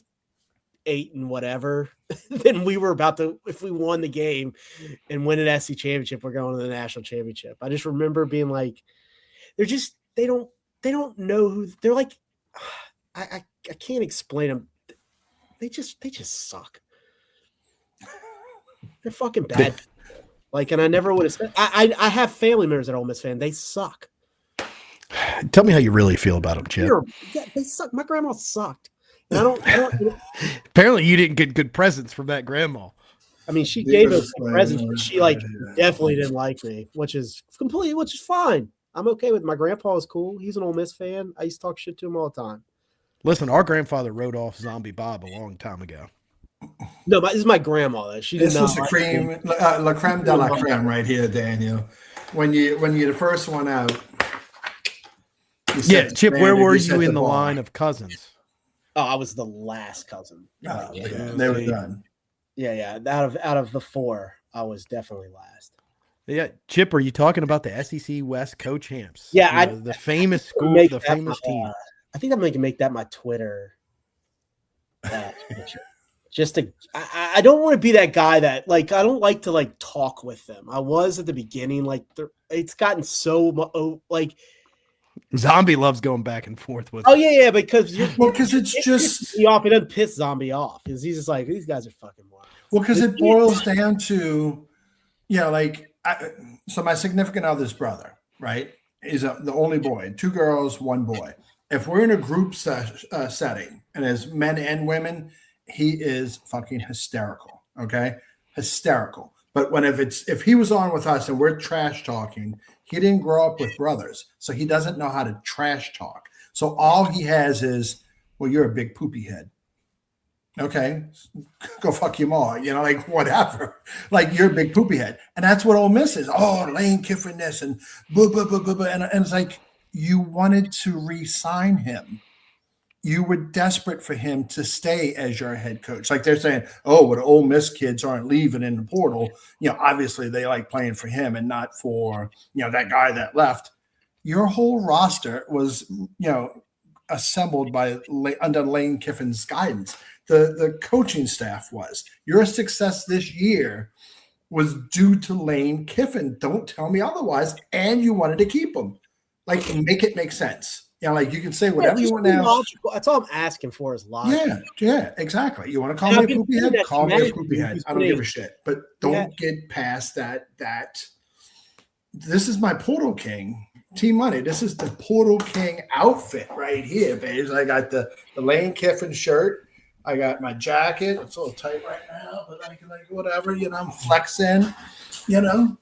[SPEAKER 3] 8 and whatever than we were about to. If we won the game and win an SEC championship, we're going to the national championship. I just remember being like, they don't know who they're like. I can't explain them. They just suck. They're fucking bad. And I never would have said. I have family members that are Ole Miss fan. They suck.
[SPEAKER 4] Tell me how you really feel about them, Chip.
[SPEAKER 3] Yeah, they suck. My grandma sucked. And I don't.
[SPEAKER 4] Apparently, you didn't get good presents from that grandma.
[SPEAKER 3] She gave us presents, but she definitely didn't like me, which is fine. I'm okay with it. My grandpa was cool. He's an Ole Miss fan. I used to talk shit to him all the time.
[SPEAKER 4] Listen, our grandfather wrote off Zombie Bob a long time ago.
[SPEAKER 3] No, but this is my grandma. Though. She did not.
[SPEAKER 1] This is the cream, la creme de la creme right here, Daniel. When you're the first one out.
[SPEAKER 4] Yeah, Chip, where were you in the line of cousins?
[SPEAKER 3] Oh, I was the last cousin.
[SPEAKER 1] They were done.
[SPEAKER 3] Yeah. Out of the 4, I was definitely last.
[SPEAKER 4] Yeah, Chip, are you talking about the SEC West co-champs?
[SPEAKER 3] Yeah,
[SPEAKER 4] the famous school, the famous team.
[SPEAKER 3] I think I'm going to make that my Twitter. Just to, I don't want to be that guy that I don't like to talk with them. I was at the beginning, it's gotten so
[SPEAKER 4] Zombie loves going back and forth with.
[SPEAKER 3] Oh yeah, because
[SPEAKER 1] it's just
[SPEAKER 3] he doesn't piss Zombie off because he's just like these guys are fucking wild.
[SPEAKER 1] Well, because it boils down to, so my significant other's brother, right, is the only boy, 2 girls, 1 boy. If we're in a group setting and there's men and women, he is fucking hysterical. Okay, hysterical. But if he was on with us and we're trash talking, he didn't grow up with brothers, so he doesn't know how to trash talk. So all he has is, well, you're a big poopy head. Okay, go fuck your mom, like whatever. Like you're a big poopy head. And that's what Ole Miss is. Oh, Lane Kiffin this and blah, blah, blah, blah, blah. And it's like you wanted to re-sign him. You were desperate for him to stay as your head coach. Like they're saying, oh, well, the Ole Miss kids aren't leaving in the portal. Obviously they like playing for him and not for, that guy that left. Your whole roster was, assembled under Lane Kiffin's guidance. The coaching staff was. Your success this year was due to Lane Kiffin. Don't tell me otherwise. And you wanted to keep him. Like, make it make sense. Like you can say whatever you want now.
[SPEAKER 3] Logical. That's all I'm asking for is logic.
[SPEAKER 1] Yeah, exactly. You want to call me a poopy head? Call me a poopy head. I don't give a shit. But don't get past that. This is my Portal King. Team Money. This is the Portal King outfit right here, babes. I got the Lane Kiffin shirt. I got my jacket. It's a little tight right now, but like whatever, I'm flexing, and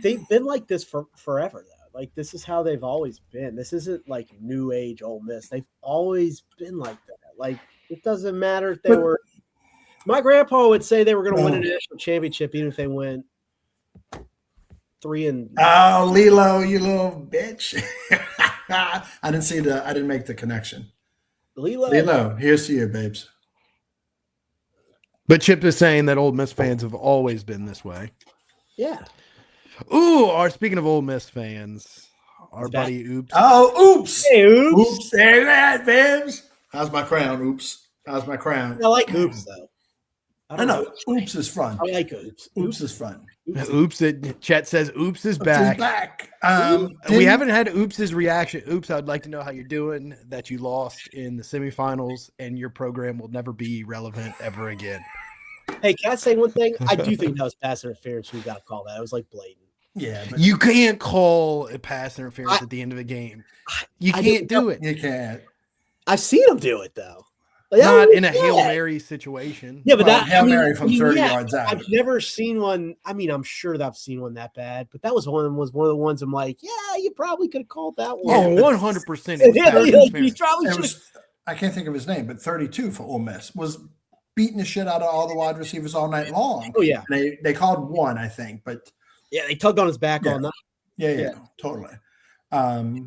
[SPEAKER 3] they've been like this for forever though. Like this is how they've always been. This isn't like new age Ole Miss. They've always been like that. Like it doesn't matter if they were. My grandpa would say they were going to win a national championship even if they went 3
[SPEAKER 1] Oh, Lilo, you little bitch! I didn't make the connection. Lilo, here's to you, babes.
[SPEAKER 4] But Chip is saying that Ole Miss fans have always been this way.
[SPEAKER 3] Yeah.
[SPEAKER 4] Ooh, speaking of Ole Miss fans, our buddy Oops.
[SPEAKER 1] Oh, Oops.
[SPEAKER 3] Hey, Oops.
[SPEAKER 1] Oops, there that, babes. How's my crown, Oops? How's my crown?
[SPEAKER 3] I like Oops, though.
[SPEAKER 1] I know. Oops is fun.
[SPEAKER 3] I like Oops.
[SPEAKER 1] Oops is fun.
[SPEAKER 4] Oops, Chet says Oops is back. We haven't had Oops' reaction. Oops, I'd like to know how you're doing, that you lost in the semifinals, and your program will never be relevant ever again.
[SPEAKER 3] Hey, can I say one thing? I do think that was pass interference. We got to call that. It was like blatant.
[SPEAKER 1] Yeah. But
[SPEAKER 4] you can't call a pass interference at the end of a game. You can't do it.
[SPEAKER 1] You can't.
[SPEAKER 3] I've seen him do it, though.
[SPEAKER 4] Not in a Hail Mary situation.
[SPEAKER 1] Yeah, but Hail Mary from 30 yards out.
[SPEAKER 3] I've never seen one. I mean, I'm sure that I've seen one that bad, but that was one of the ones I'm like, yeah, you probably could have called that one.
[SPEAKER 4] Oh,
[SPEAKER 3] 100%.
[SPEAKER 1] I can't think of his name, but 32 for Ole Miss was beating the shit out of all the wide receivers all night long.
[SPEAKER 3] Oh, yeah.
[SPEAKER 1] And they called one, I think, but
[SPEAKER 3] yeah, they tugged on his back all night.
[SPEAKER 1] Yeah, totally.
[SPEAKER 3] How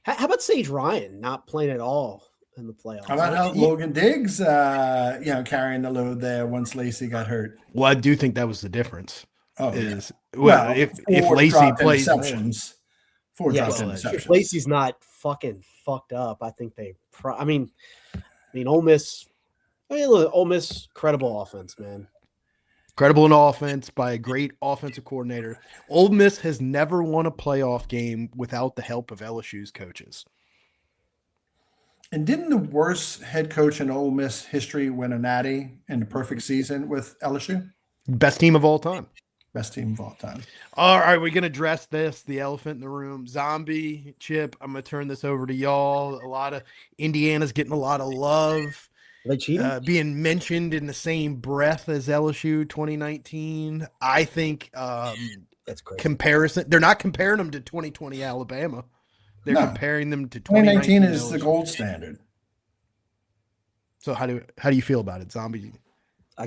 [SPEAKER 3] about Sage Ryan not playing at all in the playoffs?
[SPEAKER 1] How about Logan Diggs, carrying the load there once Lacey got hurt?
[SPEAKER 4] Well, I do think that was the difference.
[SPEAKER 1] Oh,
[SPEAKER 4] if Lacey plays
[SPEAKER 1] interceptions,
[SPEAKER 3] if Lacey's not fucking fucked up, I think they. Ole Miss. Ole Miss, credible offense, man.
[SPEAKER 4] Credible in offense by a great offensive coordinator. Ole Miss has never won a playoff game without the help of LSU's coaches.
[SPEAKER 1] And didn't the worst head coach in Ole Miss history win a natty in the perfect season with LSU?
[SPEAKER 4] Best team of all time.
[SPEAKER 1] Best team of all time.
[SPEAKER 4] All right, we're going to address the elephant in the room. Zombie, Chip, I'm going to turn this over to y'all. A lot of Indiana's getting a lot of love. Being mentioned in the same breath as LSU 2019. I think
[SPEAKER 3] that's great.
[SPEAKER 4] Comparison. They're not comparing them to 2020 Alabama. They're comparing them to
[SPEAKER 1] 2019 is LSU. The gold standard.
[SPEAKER 4] So how do you feel about it, Zombie?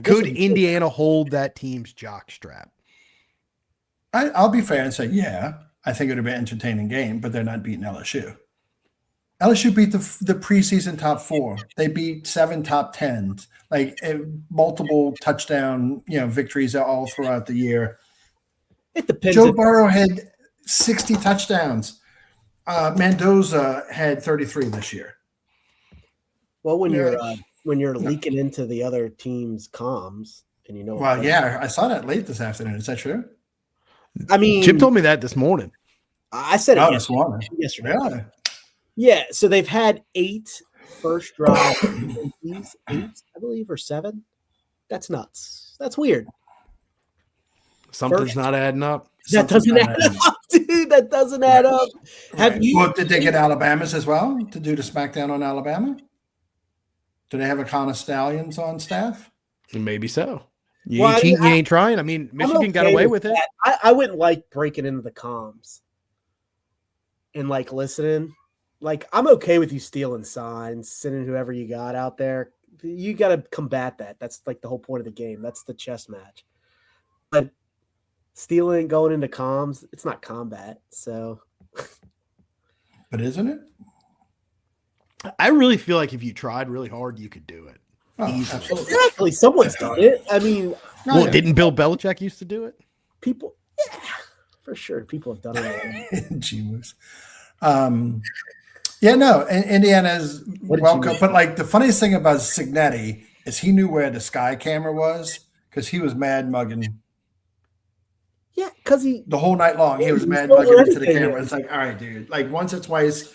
[SPEAKER 4] Could Indiana hold that team's jockstrap?
[SPEAKER 1] I'll be fair and say, yeah, I think it would have been an entertaining game, but they're not beating LSU. LSU beat the preseason top 4. They beat 7 top 10s, like multiple touchdown, victories all throughout the year.
[SPEAKER 3] It depends.
[SPEAKER 1] Joe Burrow had 60 touchdowns. Mendoza had 33 this year.
[SPEAKER 3] Well, when you're leaking into the other team's comms, and
[SPEAKER 1] Well, yeah, I saw that late this afternoon. Is that true?
[SPEAKER 3] I mean,
[SPEAKER 4] Chip told me that this morning.
[SPEAKER 3] I said it
[SPEAKER 1] yesterday.
[SPEAKER 3] Really? Yeah, so they've had 8 first drive, 8, I believe, or 7. That's nuts. That's weird.
[SPEAKER 4] Something's not adding up.
[SPEAKER 3] That doesn't add up, dude. That doesn't add up.
[SPEAKER 1] Did they get Alabama's as well to do the smackdown on Alabama? Do they have a Connor Stallions on staff?
[SPEAKER 4] Maybe so. You ain't cheating, you ain't trying. I mean, Michigan got away with it.
[SPEAKER 3] I wouldn't like breaking into the comms and listening. like, I'm okay with you stealing signs, sending whoever you got out there. You got to combat that. That's like the whole point of the game. That's the chess match. But stealing, going into comms, it's not combat. So,
[SPEAKER 1] But isn't it?
[SPEAKER 4] I really feel like if you tried really hard, you could do it.
[SPEAKER 1] Oh,
[SPEAKER 4] Easily.
[SPEAKER 1] absolutely.
[SPEAKER 3] exactly. Someone's done it. I mean,
[SPEAKER 4] Well, didn't Bill Belichick used to do it?
[SPEAKER 3] people, yeah, for sure. People have done it.
[SPEAKER 1] G-Moose. Yeah, no, Indiana's welcome. But like the funniest thing about Signetti is he knew where the sky camera was because he was mad mugging.
[SPEAKER 3] Yeah, because
[SPEAKER 1] The whole night long, he was mad mugging into the camera. It's like, all right, dude. Like once or twice,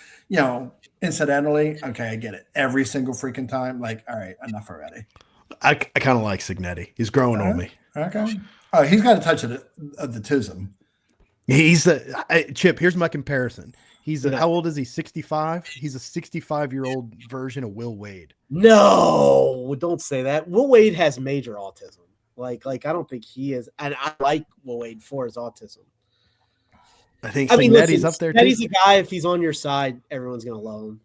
[SPEAKER 1] incidentally, okay, I get it. Every single freaking time, like, all right, enough already.
[SPEAKER 4] I kind of like Signetti. He's growing on me.
[SPEAKER 1] Okay. Oh, he's got a touch of the tism.
[SPEAKER 4] He's Chip. Here's my comparison. How old is he? 65. He's a 65-year-old version of Will Wade.
[SPEAKER 3] No, don't say that. Will Wade has major autism. Like I don't think he is, and I like Will Wade for his autism.
[SPEAKER 4] I think Signetti's
[SPEAKER 3] listen,
[SPEAKER 4] up there too.
[SPEAKER 3] Signetti's a guy. If he's on your side, everyone's gonna love him.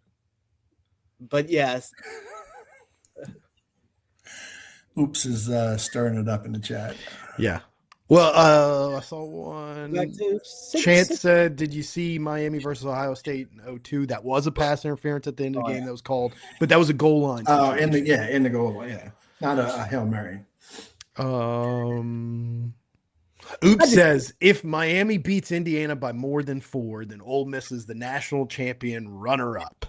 [SPEAKER 3] But yes,
[SPEAKER 1] Oops is stirring it up in the chat.
[SPEAKER 4] Yeah. Well, I saw one. Chance said, "Did you see Miami versus Ohio State in 2002? That was a pass interference at the end of the game that was called, but that was a goal line.
[SPEAKER 1] Oh, in the goal line, yeah, not a Hail Mary."
[SPEAKER 4] Oops says, if Miami beats Indiana by more than 4, then Ole Miss is the national champion runner-up.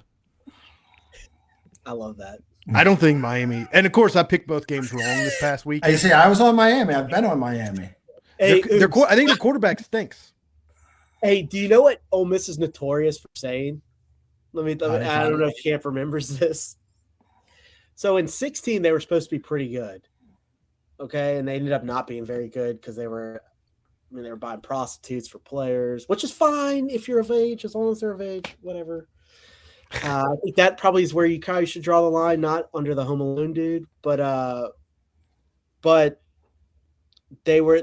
[SPEAKER 3] I love that.
[SPEAKER 4] I don't think Miami, and of course I picked both games wrong this past week.
[SPEAKER 1] You see, I was on Miami. I've been on Miami.
[SPEAKER 3] Hey,
[SPEAKER 4] I think the quarterback stinks.
[SPEAKER 3] Hey, do you know what Ole Miss is notorious for saying? I don't know if Camp remembers this. So in 2016, they were supposed to be pretty good. Okay, and they ended up not being very good because they were buying prostitutes for players, which is fine if you're of age, as long as they're of age, whatever. I think that probably is where you probably should draw the line, not under the Home Alone dude, but they were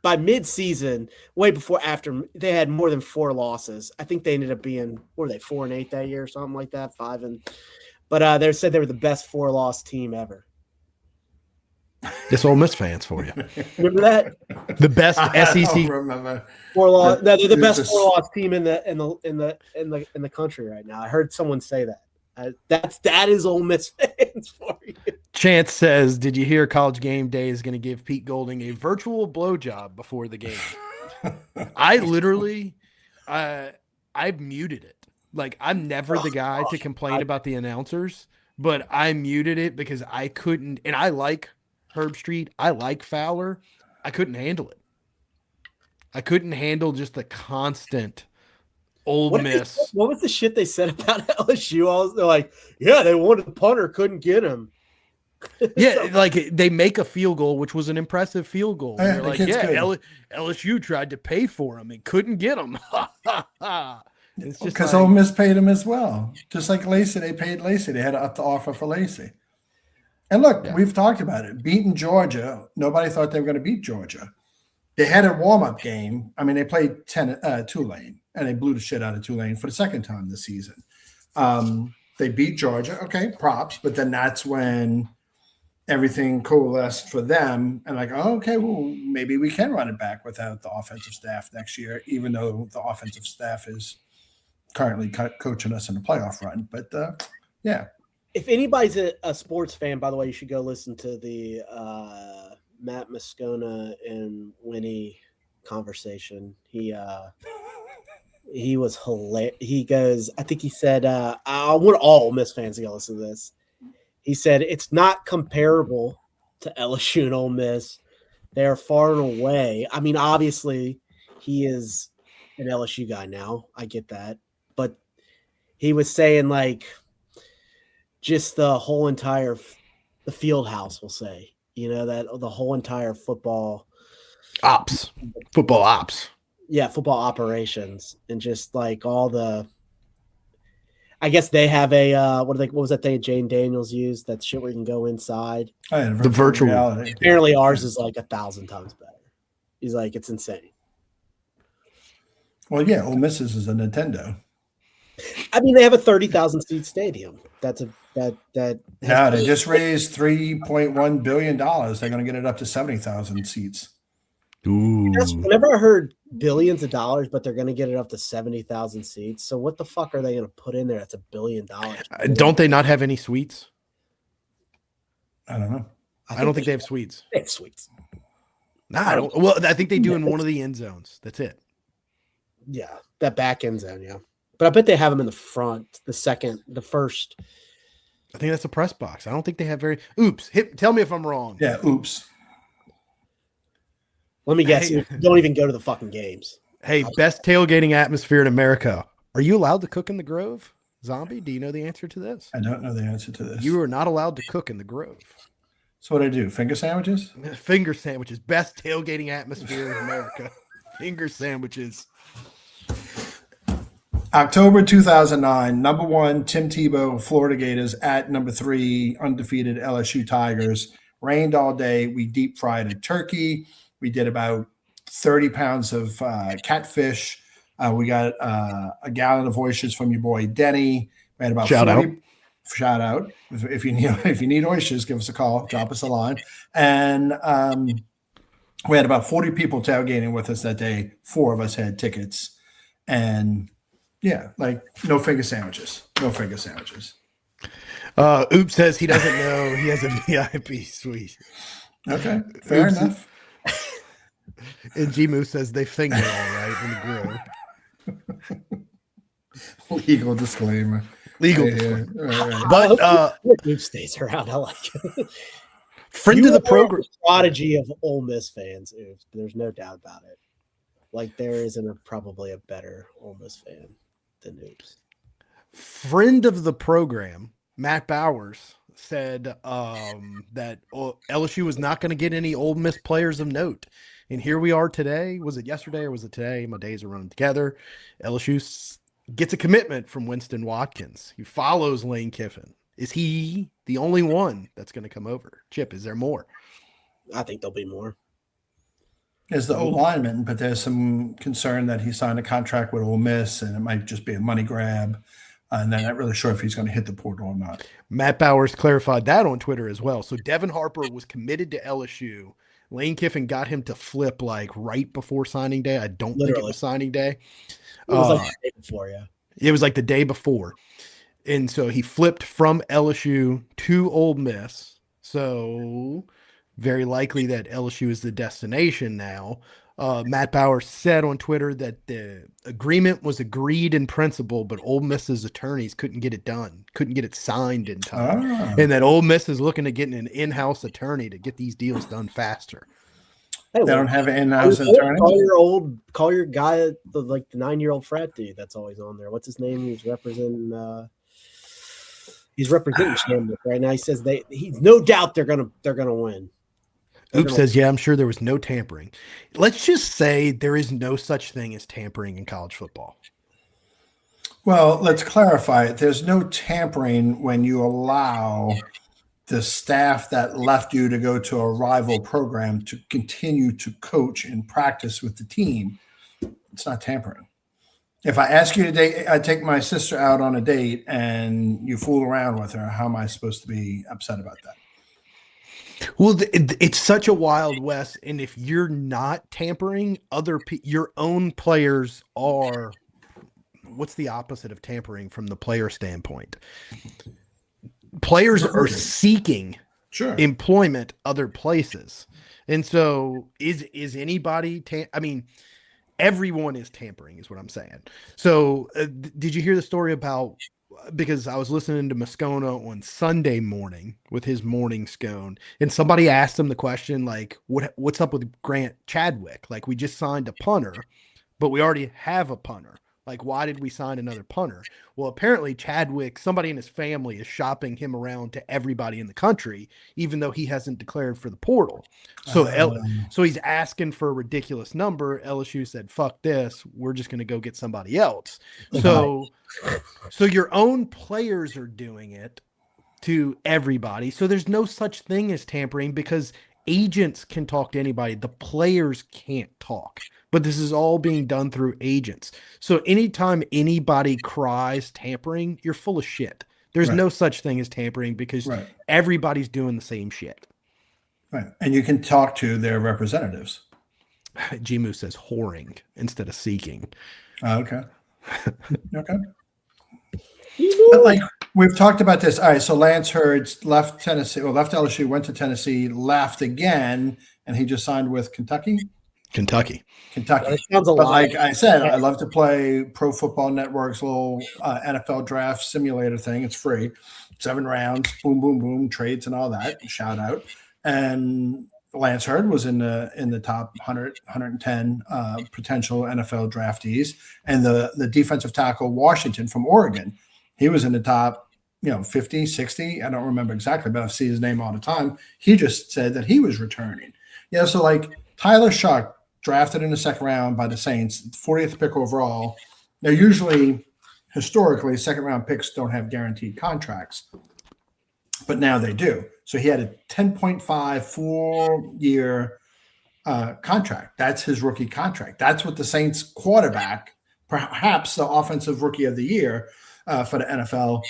[SPEAKER 3] by mid-season, way before after they had more than 4 losses. I think they ended up being 4-8 that year or something like that, 5 and. But they said they were the best 4-loss team ever.
[SPEAKER 4] This Ole Miss fans for you.
[SPEAKER 3] Remember that?
[SPEAKER 4] The best SEC.
[SPEAKER 1] I don't remember.
[SPEAKER 3] 4-loss. No, they're the best 4-loss team in the country right now. I heard someone say that. That is Ole Miss fans for you.
[SPEAKER 4] Chance says, "Did you hear College Game Day is going to give Pete Golding a virtual blowjob before the game?" I literally, I've muted it. Like, I'm never the guy to complain about the announcers, but I muted it because I couldn't, and I like Herb Street. I like Fowler. I couldn't handle it. I couldn't handle just the constant Ole Miss.
[SPEAKER 3] What was the shit they said about LSU? They're like, yeah, they wanted the punter, couldn't get him.
[SPEAKER 4] Yeah, like they make a field goal, which was an impressive field goal.
[SPEAKER 1] Yeah,
[SPEAKER 4] they're like, LSU tried to pay for him and couldn't get him. It's just
[SPEAKER 1] because Ole Miss paid him as well. Just like Lacey, they paid Lacey. They had to up the offer for Lacey. And look, we've talked about it. Beating Georgia, nobody thought they were going to beat Georgia. They had a warm-up game. I mean, they played Tulane, and they blew the shit out of Tulane for the second time this season. They beat Georgia. Okay, props. But then that's when everything coalesced for them. And like, oh, okay, well, maybe we can run it back without the offensive staff next year, even though the offensive staff is currently coaching us in the playoff run. But, yeah.
[SPEAKER 3] If anybody's a sports fan, by the way, you should go listen to the Matt Moscona and Winnie conversation. He was hilarious. He goes, I think he said, I want all Ole Miss fans to go listen to this. He said, it's not comparable to LSU and Ole Miss. They are far and away. I mean, obviously, he is an LSU guy now. I get that. But he was saying, like, just the whole entire the field house, we'll say, that the whole entire football ops. Yeah, football operations, and just like all the, I guess they have a what was that thing Jane Daniels used? That shit where you can go inside.
[SPEAKER 1] Oh, yeah,
[SPEAKER 4] the virtual reality.
[SPEAKER 3] Apparently, ours is like 1,000 times better. He's like, it's insane.
[SPEAKER 1] Well, yeah, Ole Miss's is a Nintendo.
[SPEAKER 3] I mean, they have a 30,000 seat stadium. That
[SPEAKER 1] No, they just raised $3.1 billion. They're going to get it up to 70,000 seats.
[SPEAKER 4] Ooh.
[SPEAKER 3] Whenever I heard billions of dollars, but they're going to get it up to 70,000 seats. So what the fuck are they going to put in there? That's $1 billion.
[SPEAKER 4] Don't they not have any suites?
[SPEAKER 1] I don't know.
[SPEAKER 4] I don't think they have suites.
[SPEAKER 3] They have suites.
[SPEAKER 4] Nah, I don't. Well, I think they do in one of the end zones. That's it.
[SPEAKER 3] Yeah, that back end zone, yeah. But I bet they have them in the front, the second, the first.
[SPEAKER 4] I think that's a press box. I don't think they have very. Oops. Tell me if I'm wrong.
[SPEAKER 1] Yeah, oops.
[SPEAKER 3] Let me guess.
[SPEAKER 4] Hey.
[SPEAKER 3] Don't even go to the fucking games.
[SPEAKER 4] Hey, best tailgating atmosphere in America. Are you allowed to cook in the Grove? Zombie, do you know the answer to this?
[SPEAKER 1] I don't know the answer to this.
[SPEAKER 4] You are not allowed to cook in the Grove.
[SPEAKER 1] So what do I do? Finger sandwiches?
[SPEAKER 4] Finger sandwiches. Best tailgating atmosphere in America. Finger sandwiches.
[SPEAKER 1] October 2009, number 1, Tim Tebow, Florida Gators at number 3, undefeated LSU Tigers. Rained all day. We deep fried a turkey. We did about 30 pounds of catfish. We got a gallon of oysters from your boy Denny. We had about
[SPEAKER 4] Shout
[SPEAKER 1] out. If you need oysters, give us a call. Drop us a line. And we had about 40 people tailgating with us that day. 4 of us had tickets. And yeah, like no finger sandwiches. No finger sandwiches.
[SPEAKER 4] Oops says he doesn't know he has a VIP suite.
[SPEAKER 1] Okay, fair
[SPEAKER 4] Oops.
[SPEAKER 1] enough.
[SPEAKER 4] And G says they finger all right in the grill.
[SPEAKER 1] Legal disclaimer.
[SPEAKER 4] Legal
[SPEAKER 1] Right
[SPEAKER 4] disclaimer.
[SPEAKER 1] here. Right.
[SPEAKER 3] But Duke stays around. I like it.
[SPEAKER 4] Friend of the program.
[SPEAKER 3] Prodigy of Ole Miss fans. Oops, there's no doubt about it. Like there isn't probably a better Ole Miss fan than Oops.
[SPEAKER 4] Friend of the program, Matt Bowers, said that LSU was not going to get any Ole Miss players of note. And here we are today. Was it yesterday or was it today? My days are running together. LSU gets a commitment from Winston Watkins. He follows Lane Kiffin. Is he the only one that's going to come over? Chip, is there more?
[SPEAKER 3] I think there'll be more.
[SPEAKER 1] There's the old lineman, but there's some concern that he signed a contract with Ole Miss and it might just be a money grab. And they're not really sure if he's going to hit the portal or not.
[SPEAKER 4] Matt Bowers clarified that on Twitter as well. So Devin Harper was committed to LSU. Lane Kiffin got him to flip like right before signing day. I don't think it was signing day.
[SPEAKER 3] It was like the day before, yeah.
[SPEAKER 4] It was like the day before. And so he flipped from LSU to Ole Miss. So very likely that LSU is the destination now. Matt Bauer said on Twitter that the agreement was agreed in principle, but Ole Miss's attorneys couldn't get it done, couldn't get it signed in time. And that Ole Miss is looking to get an in-house attorney to get these deals done faster.
[SPEAKER 1] They don't have an in-house attorney?
[SPEAKER 3] Call your guy, the 9-year-old frat dude that's always on there. What's his name? He's representing Chandler right now. He says he's no doubt they're gonna win.
[SPEAKER 4] Oops says, yeah, I'm sure there was no tampering. Let's just say there is no such thing as tampering in college football.
[SPEAKER 1] Well, let's clarify it. There's no tampering when you allow the staff that left you to go to a rival program to continue to coach and practice with the team. It's not tampering. If I ask you to date, I take my sister out on a date and you fool around with her, how am I supposed to be upset about that?
[SPEAKER 4] Well, it's such a wild west, and if you're not tampering, your own players are. What's the opposite of tampering from the player standpoint? Players are seeking employment other places, and so is anybody? I mean, everyone is tampering, is what I'm saying. So, did you hear the story about? Because I was listening to Moscona on Sunday morning with his morning scone, and somebody asked him the question, like, what's up with Grant Chadwick? Like, we just signed a punter, but we already have a punter. Like, why did we sign another punter? Well, apparently Chadwick, somebody in his family is shopping him around to everybody in the country, even though he hasn't declared for the portal. So, so he's asking for a ridiculous number. LSU said, fuck this. We're just going to go get somebody else. So your own players are doing it to everybody. So there's no such thing as tampering because agents can talk to anybody. The players can't talk. But this is all being done through agents. So anytime anybody cries tampering, you're full of shit. There's no such thing as tampering because everybody's doing the same shit.
[SPEAKER 1] Right. And you can talk to their representatives.
[SPEAKER 4] Jimu says whoring instead of seeking.
[SPEAKER 1] Okay. Okay. But like we've talked about this. All right. So Lance Hurd left Tennessee, or left LSU, went to Tennessee, left again, and he just signed with Kentucky.
[SPEAKER 4] Kentucky.
[SPEAKER 3] That sounds a
[SPEAKER 1] But
[SPEAKER 3] lot.
[SPEAKER 1] like I said, I love to play Pro Football Network's little NFL draft simulator thing. It's free. 7 rounds, boom, boom, boom, trades and all that. Shout out. And Lance Hurd was in the top 100, 110 potential NFL draftees. And the defensive tackle Washington from Oregon, he was in the top 50, 60. I don't remember exactly, but I see his name all the time. He just said that he was returning. So like Tyler Shuck, drafted in the second round by the Saints, 40th pick overall. Now, usually, historically, second-round picks don't have guaranteed contracts, but now they do. So he had a 10.5 4-year contract. That's his rookie contract. That's what the Saints quarterback, perhaps the offensive rookie of the year for the NFL,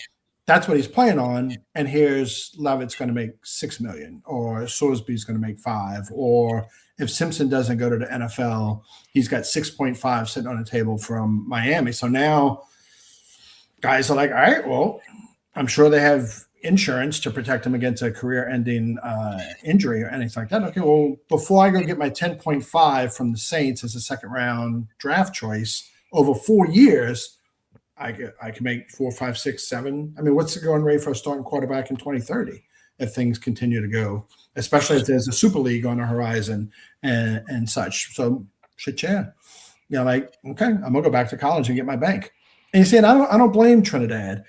[SPEAKER 1] that's what he's playing on. And here's Leavitt's going to make $6 million, or Sorsby's going to make $5 million, or if Simpson doesn't go to the NFL, he's got 6.5 sitting on the table from Miami. So now guys are like, all right, well, I'm sure they have insurance to protect him against a career-ending injury or anything like that. Okay, well, before I go get my 10.5 from the Saints as a second-round draft choice over 4 years, I can make 4, 5, 6, 7. I mean, what's the going rate for a starting quarterback in 2030 if things continue to go, especially if there's a Super League on the horizon and such. So shit, like, okay, I'm gonna go back to college and get my bank. And you see, and I don't blame Trinidad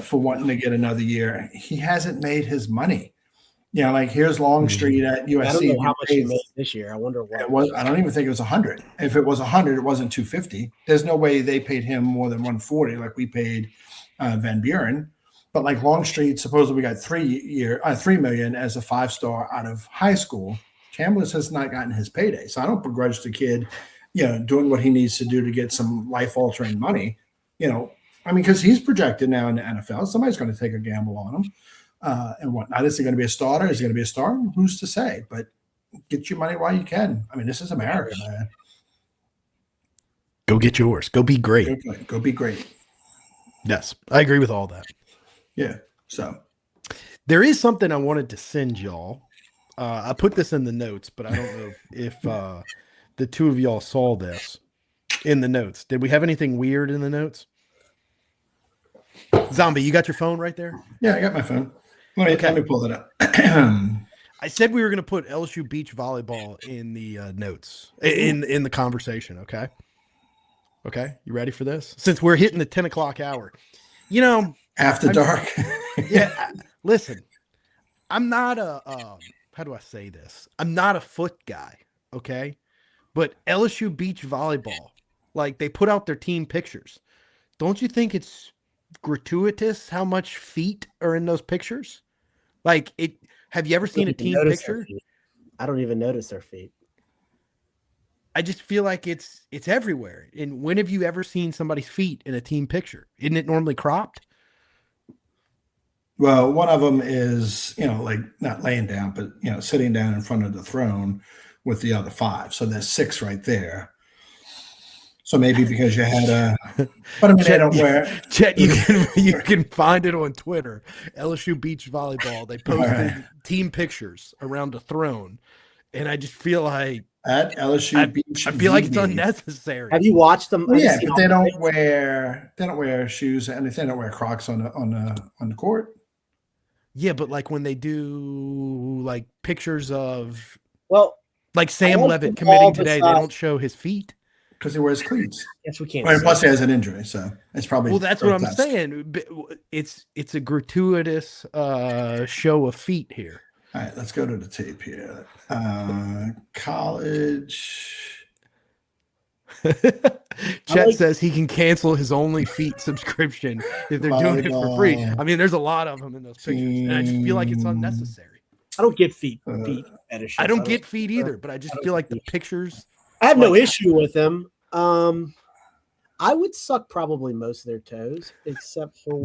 [SPEAKER 1] for wanting to get another year. He hasn't made his money. Like here's Longstreet at USC.
[SPEAKER 3] I don't know how much he made this year. I wonder what.
[SPEAKER 1] I don't even think it was 100. If it was 100, it wasn't 250. There's no way they paid him more than 140 like we paid Van Buren. But like Longstreet, supposedly we got $3 million as a 5-star out of high school. Chambliss has not gotten his payday, so I don't begrudge the kid, doing what he needs to do to get some life-altering money. Because he's projected now in the NFL. Somebody's going to take a gamble on him and whatnot. Is he going to be a starter? Is he going to be a star? Who's to say? But get your money while you can. I mean, this is America, man.
[SPEAKER 4] Go get yours. Go be great.
[SPEAKER 1] Go be great.
[SPEAKER 4] Yes, I agree with all that.
[SPEAKER 1] Yeah. So
[SPEAKER 4] there is something I wanted to send y'all. I put this in the notes, but I don't know if the two of y'all saw this in the notes. Did we have anything weird in the notes? Zombie, you got your phone right there?
[SPEAKER 1] Yeah, I got my phone. Let me pull that up.
[SPEAKER 4] I said we were going to put LSU Beach Volleyball in the notes, in the conversation, okay? Okay, you ready for this? Since we're hitting the 10 o'clock hour.
[SPEAKER 1] After dark.
[SPEAKER 4] Listen, I'm not how do I say this? I'm not a foot guy, okay? But LSU Beach Volleyball, like they put out their team pictures. Don't you think it's gratuitous how much feet are in those pictures? Like have you ever seen a team picture?
[SPEAKER 3] I don't even notice their feet.
[SPEAKER 4] I just feel like it's everywhere. And when have you ever seen somebody's feet in a team picture? Isn't it normally cropped?
[SPEAKER 1] Well, one of them is, like not laying down, but, sitting down in front of the throne with the other 5. So there's 6 right there. So maybe because you had but I mean, they don't wear.
[SPEAKER 4] Chet, you can find it on Twitter. LSU Beach Volleyball. They posted team pictures around the throne. And I just feel like
[SPEAKER 1] at LSU Beach.
[SPEAKER 4] I feel like it's unnecessary.
[SPEAKER 3] Have you watched them?
[SPEAKER 1] Yeah, but they don't wear shoes and they don't wear Crocs on the court.
[SPEAKER 4] Yeah, but like when they do like pictures of like Sam Leavitt committing today, they don't show his feet
[SPEAKER 1] because he wears cleats.
[SPEAKER 3] Yes, we can't.
[SPEAKER 1] And plus, he has an injury, so it's probably
[SPEAKER 4] that's what I'm saying. It's a gratuitous show of feet here.
[SPEAKER 1] All right, let's go to the tape here. College.
[SPEAKER 4] Chet says he can cancel his Only Feet subscription if they're doing it for free. I mean, there's a lot of them in those pictures, and I just feel like it's unnecessary.
[SPEAKER 3] I don't get feet fetishes.
[SPEAKER 4] I don't get feet either, but I just feel like the pictures.
[SPEAKER 3] I have no issue with them. I would suck probably most of their toes, except for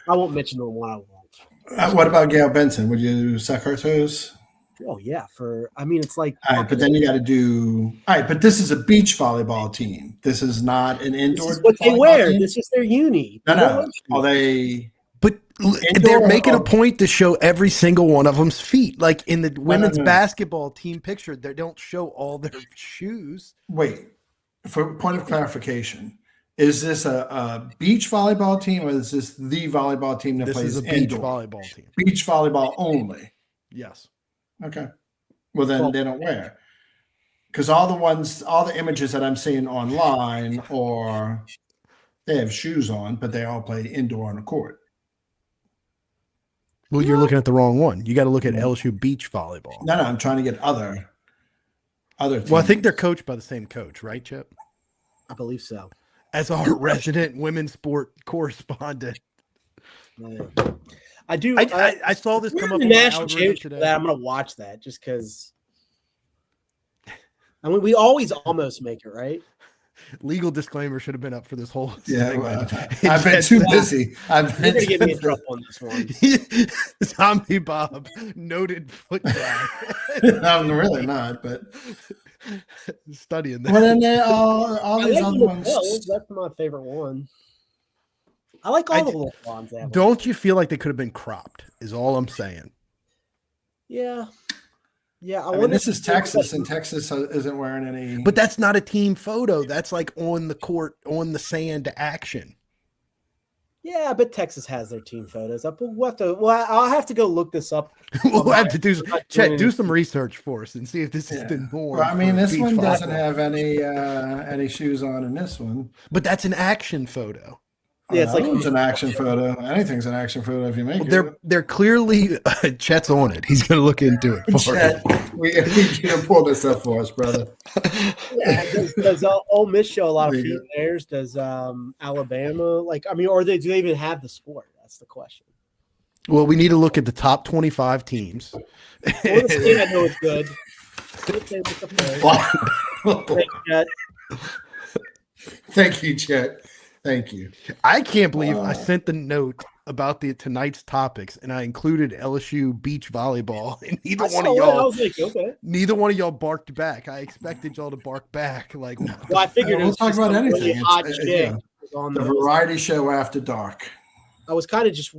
[SPEAKER 3] I won't mention the one I won't.
[SPEAKER 1] What about Gail Benson? Would you suck her toes?
[SPEAKER 3] Oh yeah, it's like
[SPEAKER 1] all right, but then you got to do all right. But this is a beach volleyball team. This is not an indoor.
[SPEAKER 3] This is what they wear. Team? This is their uni.
[SPEAKER 1] No. Are they?
[SPEAKER 4] But they're making a point to show every single one of them's feet. Like in the women's basketball team picture, they don't show all their shoes.
[SPEAKER 1] Wait, for point of clarification, is this a beach volleyball team or is this the volleyball team that plays
[SPEAKER 4] indoor? This is a beach volleyball team.
[SPEAKER 1] Beach volleyball only.
[SPEAKER 4] Yes.
[SPEAKER 1] Okay. Well, then they don't wear. Because all the images that I'm seeing online or they have shoes on, but they all play indoor on the court.
[SPEAKER 4] Well, you're looking at the wrong one. You got to look at LSU Beach Volleyball.
[SPEAKER 1] No, I'm trying to get other teams.
[SPEAKER 4] Well, I think they're coached by the same coach, right, Chip?
[SPEAKER 3] I believe so.
[SPEAKER 4] As our resident women's sport correspondent.
[SPEAKER 3] I do.
[SPEAKER 4] I saw this come up
[SPEAKER 3] on the national championship today. I'm going to watch that just because. I mean, we always almost make it, right?
[SPEAKER 4] Legal disclaimer should have been up for this whole
[SPEAKER 1] thing. Well, I've been too busy.
[SPEAKER 3] You're going to get me in trouble on this one.
[SPEAKER 4] Zombie Bob, noted foot guy.
[SPEAKER 1] I'm really not, but
[SPEAKER 4] studying that.
[SPEAKER 1] Well, then all these other ones.
[SPEAKER 3] That's my favorite one. I like all the little ones.
[SPEAKER 4] Don't you feel like they could have been cropped? Is all I'm saying.
[SPEAKER 3] Yeah. Yeah,
[SPEAKER 1] I mean, this is Texas, and Texas isn't wearing any.
[SPEAKER 4] But that's not a team photo. That's like on the court, on the sand action.
[SPEAKER 3] Yeah, but Texas has their team photos up. I'll have to go look this up.
[SPEAKER 4] We'll have to do some research for us and see if this has been more.
[SPEAKER 1] Well, I mean, this one doesn't have any shoes on in this one.
[SPEAKER 4] But that's an action photo.
[SPEAKER 3] Yeah, it's
[SPEAKER 1] an action photo. Anything's an action photo if you make
[SPEAKER 4] it. They're clearly Chet's on it. He's going to look into it.
[SPEAKER 1] Chet, we can pull this up for us, brother.
[SPEAKER 3] Does Ole Miss show a lot of feet theirs? Does Alabama or do they even have the sport? That's the question.
[SPEAKER 4] Well, we need to look at the top 25 teams.
[SPEAKER 3] Florida State, I know it's good.
[SPEAKER 1] Thank you, Chet. Thank you.
[SPEAKER 4] I can't believe I sent the note about tonight's topics and I included LSU beach volleyball and neither one of y'all barked back. I expected y'all to bark back. Like,
[SPEAKER 3] well, I figured
[SPEAKER 1] we'll talk about anything. On the variety show after dark.
[SPEAKER 3] I was kind of just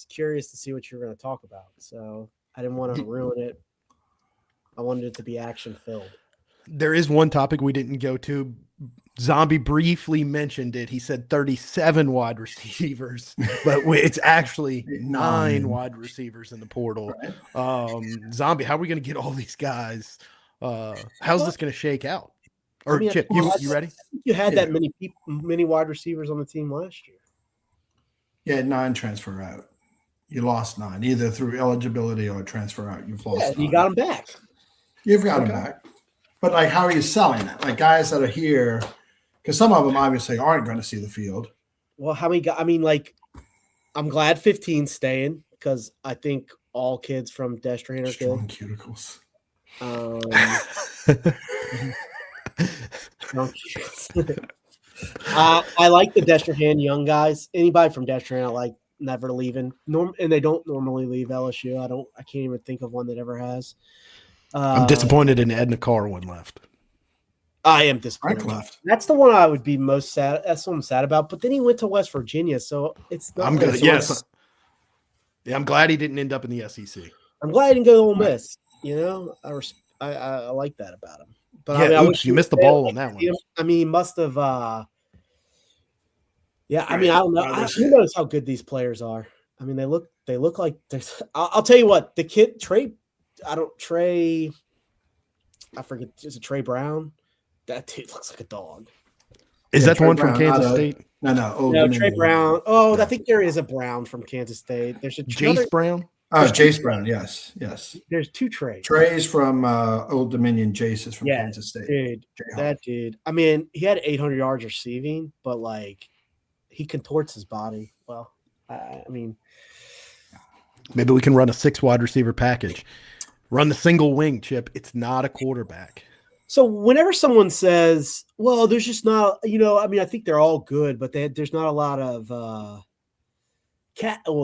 [SPEAKER 3] curious to see what you were going to talk about, so I didn't want to ruin it. I wanted it to be action filled.
[SPEAKER 4] There is one topic we didn't go to. Zombie briefly mentioned it. He said 37 wide receivers, but it's actually 9 wide receivers in the portal. Right. Zombie, how are we going to get all these guys? How's this going to shake out? Or Chip, you ready?
[SPEAKER 3] You had that many wide receivers on the team last year.
[SPEAKER 1] You had 9 transfer out. You lost 9, either through eligibility or transfer out. You've lost 9.
[SPEAKER 3] You got them back.
[SPEAKER 1] You've got them back. But, how are you selling it? Like, guys that are here – because some of them obviously aren't going to see the field.
[SPEAKER 3] Well, how many guys? I mean, I'm glad 15's staying because I think all kids from Destrain are
[SPEAKER 1] strong
[SPEAKER 3] good.
[SPEAKER 1] Cuticles.
[SPEAKER 3] I like the Destrahan young guys. Anybody from Destrahan, I like never leaving. And they don't normally leave LSU. I can't even think of one that ever has.
[SPEAKER 4] I'm disappointed in Edna Carr when left.
[SPEAKER 3] I am disappointed.
[SPEAKER 1] Left.
[SPEAKER 3] That's the one I would be most sad. That's what I'm sad about. But then he went to West Virginia, so it's not.
[SPEAKER 4] I'm good. Yes. Yeah, I'm glad he didn't end up in the SEC.
[SPEAKER 3] I'm glad he didn't go to Ole Miss. I like that about him. But
[SPEAKER 4] yeah, you missed the ball on that one.
[SPEAKER 3] I mean, he must have. I don't know. Who knows how good these players are? I mean, they look like there's. I'll tell you what. The kid Trey. I forget. Is it Trey Brown? That dude looks like a dog.
[SPEAKER 4] Is that the one from Kansas State?
[SPEAKER 1] No,
[SPEAKER 3] Trey Brown. Oh, I think there is a Brown from Kansas State. There's a
[SPEAKER 4] Jace Brown.
[SPEAKER 1] Oh, Jace Brown. Yes.
[SPEAKER 3] There's 2 Treys.
[SPEAKER 1] Trey's from Old Dominion. Jace is from Kansas State.
[SPEAKER 3] Dude, that dude. I mean, he had 800 yards receiving, but he contorts his body. Well, I mean,
[SPEAKER 4] Maybe we can run a 6 wide receiver package. Run the single wing, Chip. It's not a quarterback.
[SPEAKER 3] So whenever someone says, well, there's just not, I think they're all good, but there's not a lot of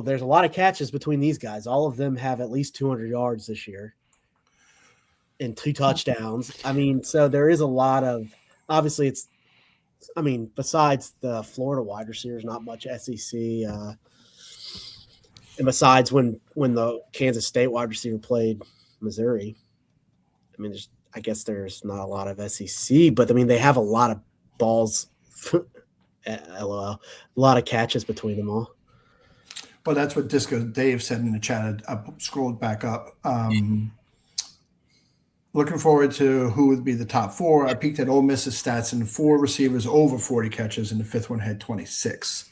[SPEAKER 3] there's a lot of catches between these guys. All of them have at least 200 yards this year and 2 touchdowns. So there is a lot of, obviously besides the Florida wide receivers, not much SEC. And besides when the Kansas State wide receiver played Missouri, I guess there's not a lot of SEC, but they have a lot of balls, LOL, a lot of catches between them all.
[SPEAKER 1] Well, that's what Disco Dave said in the chat. I scrolled back up. Looking forward to who would be the top 4. I peeked at Ole Miss's stats, and 4 receivers over 40 catches, and the 5th one had 26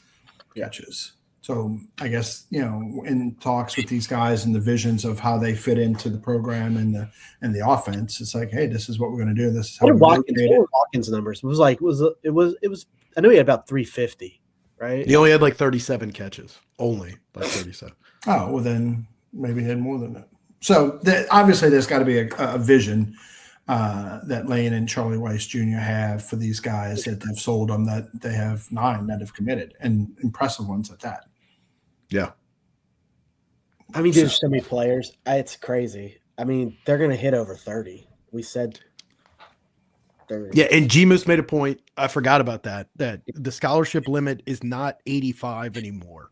[SPEAKER 1] catches. So I guess, in talks with these guys and the visions of how they fit into the program and the offense, it's like, hey, this is what we're going to do. This is how
[SPEAKER 3] Watkins numbers. It was I know he had about 350, right?
[SPEAKER 4] He only had like 37 catches, only like 37.
[SPEAKER 1] Oh, well then maybe he had more than that. So obviously there's got to be a vision that Lane and Charlie Weiss Jr. have for these guys that have sold them, that they have 9 that have committed, and impressive ones at that.
[SPEAKER 4] Yeah.
[SPEAKER 3] There's so many players. It's crazy. They're going to hit over 30. We said 30.
[SPEAKER 4] Yeah, and G-Moose made a point. I forgot about that the scholarship limit is not 85 anymore.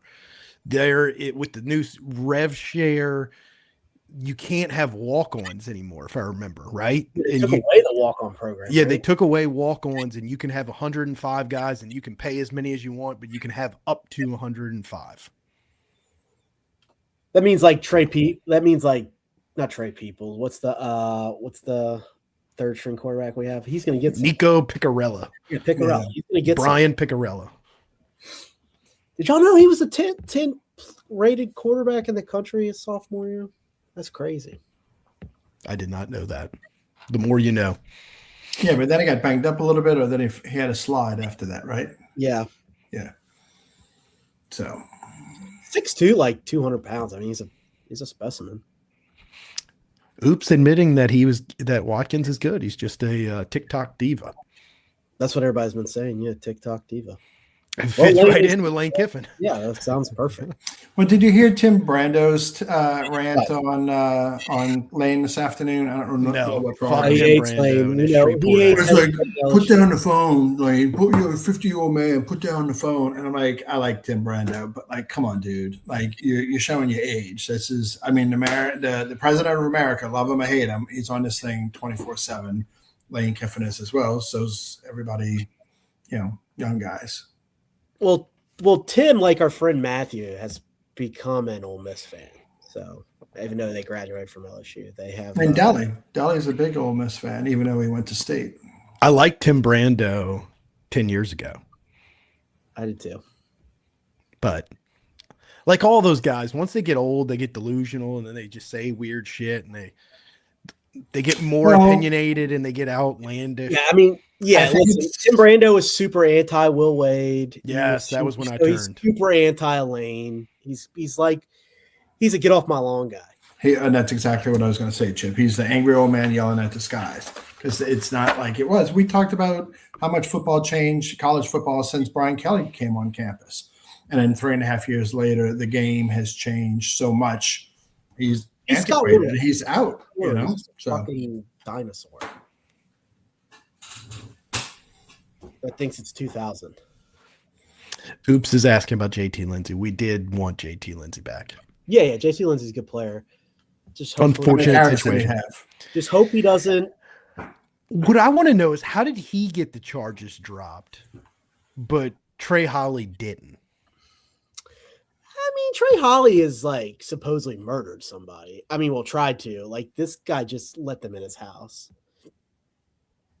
[SPEAKER 4] With the new rev share, you can't have walk-ons anymore, if I remember, right?
[SPEAKER 3] They took away the walk-on program.
[SPEAKER 4] Yeah,
[SPEAKER 3] right?
[SPEAKER 4] They took away walk-ons, and you can have 105 guys, and you can pay as many as you want, but you can have up to 105.
[SPEAKER 3] That means like not Trey People. What's the third string quarterback we have? He's going to get
[SPEAKER 4] Nico Picarella.
[SPEAKER 3] Yeah, Picarella. He's going to get
[SPEAKER 4] Brian Picarella.
[SPEAKER 3] Did y'all know he was a 10 rated quarterback in the country his sophomore year? That's crazy.
[SPEAKER 4] I did not know that. The more you know.
[SPEAKER 1] Yeah, but then he got banged up a little bit, or then he had a slide after that, right?
[SPEAKER 3] Yeah.
[SPEAKER 1] Yeah. So
[SPEAKER 3] 6'2", like 200 pounds. He's a specimen.
[SPEAKER 4] Oops, admitting that Watkins is good. He's just a TikTok diva.
[SPEAKER 3] That's what everybody's been saying. Yeah, TikTok diva.
[SPEAKER 4] Fits right in with Lane Kiffin.
[SPEAKER 3] Yeah, that sounds perfect.
[SPEAKER 1] Well, did you hear Tim Brando's rant on Lane this afternoon? I don't know what's wrong.
[SPEAKER 3] He hates Lane.
[SPEAKER 1] It's like, put down the phone, Lane. Put your 50-year-old man. Put down the phone. And I'm like, I like Tim Brando, but like, come on, dude. Like, you're showing your age. This is, the president of America, love him or hate him, he's on this thing 24/7. Lane Kiffin is as well. So's everybody, young guys.
[SPEAKER 3] Well, Tim, like our friend Matthew, has become an Ole Miss fan. So even though they graduated from LSU, they have.
[SPEAKER 1] And Delly's a big Ole Miss fan, even though he went to state.
[SPEAKER 4] I liked Tim Brando 10 years ago.
[SPEAKER 3] I did too.
[SPEAKER 4] But like all those guys, once they get old, they get delusional, and then they just say weird shit, and they get more opinionated, and they get outlandish.
[SPEAKER 3] Yeah, listen, Tim Brando is super anti Will Wade.
[SPEAKER 4] Yes, that was when I turned.
[SPEAKER 3] He's super anti Lane. He's a get off my lawn guy.
[SPEAKER 1] And that's exactly what I was going to say, Chip. He's the angry old man yelling at the skies, because it's not like it was. We talked about how much football changed, college football, since Brian Kelly came on campus. And then 3.5 years later, the game has changed so much. He's antiquated. He's out. He's a
[SPEAKER 3] fucking dinosaur. That thinks it's 2000.
[SPEAKER 4] Oops is asking about JT Lindsay. We did want JT Lindsay back.
[SPEAKER 3] Yeah. JT Lindsay's a good player. Just
[SPEAKER 4] unfortunate situation.
[SPEAKER 3] Just hope he doesn't.
[SPEAKER 4] What I want to know is, how did he get the charges dropped, but Trey Holly didn't?
[SPEAKER 3] Trey Holly is like supposedly murdered somebody. Tried to. Like, this guy just let them in his house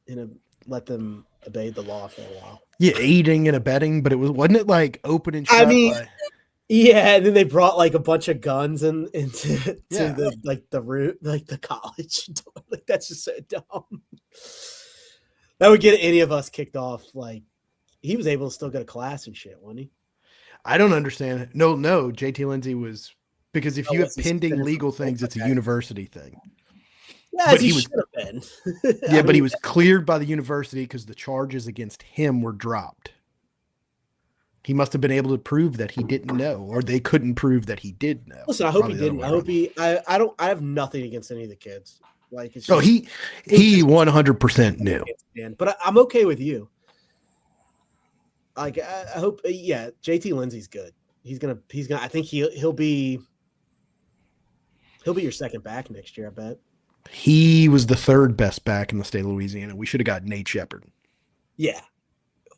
[SPEAKER 3] and let them obey the law for a while. Yeah,
[SPEAKER 4] aiding and abetting, but wasn't it like open and shut?
[SPEAKER 3] Yeah, and then they brought like a bunch of guns into the college. Like, that's just so dumb. That would get any of us kicked off. Like, he was able to still go to class and shit, wasn't he?
[SPEAKER 4] I don't understand. No, JT Lindsay was Because if you have pending legal things, it's a university thing.
[SPEAKER 3] Yeah,
[SPEAKER 4] but
[SPEAKER 3] he should have been.
[SPEAKER 4] Yeah, but he was cleared by the university because the charges against him were dropped. He must have been able to prove that he didn't know, or they couldn't prove that he did know.
[SPEAKER 3] Listen, I hope he didn't. I hope he. I have nothing against any of the kids. Like, it's
[SPEAKER 4] just, he 100% knew.
[SPEAKER 3] But I'm okay with you. Like, I hope. Yeah, JT Lindsey's good. He's gonna. I think he'll be your second back next year. I bet.
[SPEAKER 4] He was the third best back in the state of Louisiana. We should have got Nate Shepard.
[SPEAKER 3] Yeah.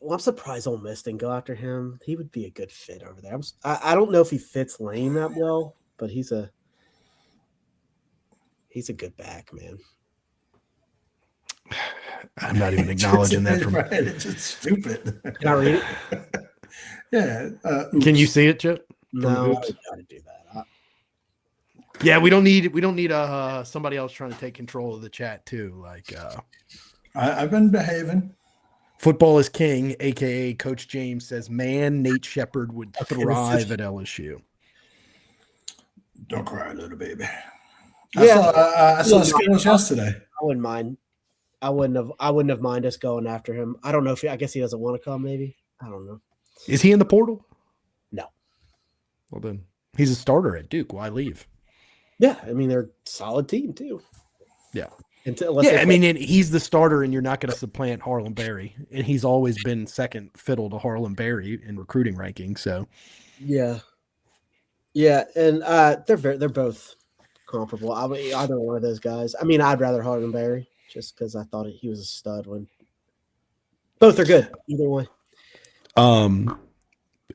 [SPEAKER 3] Well, I'm surprised Ole Miss didn't go after him. He would be a good fit over there. I don't know if he fits Lane that well, but he's a good back, man.
[SPEAKER 4] I'm not even acknowledging that from.
[SPEAKER 1] Right. It's just stupid.
[SPEAKER 3] Can I read it?
[SPEAKER 1] Yeah.
[SPEAKER 4] Can you see it, Chip?
[SPEAKER 3] No, I gotta do that.
[SPEAKER 4] Yeah, we don't need somebody else trying to take control of the chat too. Like,
[SPEAKER 1] I've been behaving.
[SPEAKER 4] Football is king, aka Coach James says, "Man, Nate Shepard would thrive at LSU."
[SPEAKER 1] Don't cry, little baby.
[SPEAKER 3] Yeah,
[SPEAKER 1] I saw Skittles yesterday.
[SPEAKER 3] I wouldn't mind. I wouldn't have minded us going after him. I don't know if I guess he doesn't want to come. Maybe I don't know.
[SPEAKER 4] Is he in the portal?
[SPEAKER 3] No.
[SPEAKER 4] Well, then he's a starter at Duke. Why leave?
[SPEAKER 3] Yeah, I mean they're a solid team too.
[SPEAKER 4] Yeah.
[SPEAKER 3] I
[SPEAKER 4] mean, he's the starter, and you're not going to supplant Harlan Berry, and he's always been second fiddle to Harlan Berry in recruiting rankings. So,
[SPEAKER 3] yeah, and they're both comparable. I mean, either one of those guys. I mean, I'd rather Harlan Berry just because I thought he was a stud. When both are good, either way.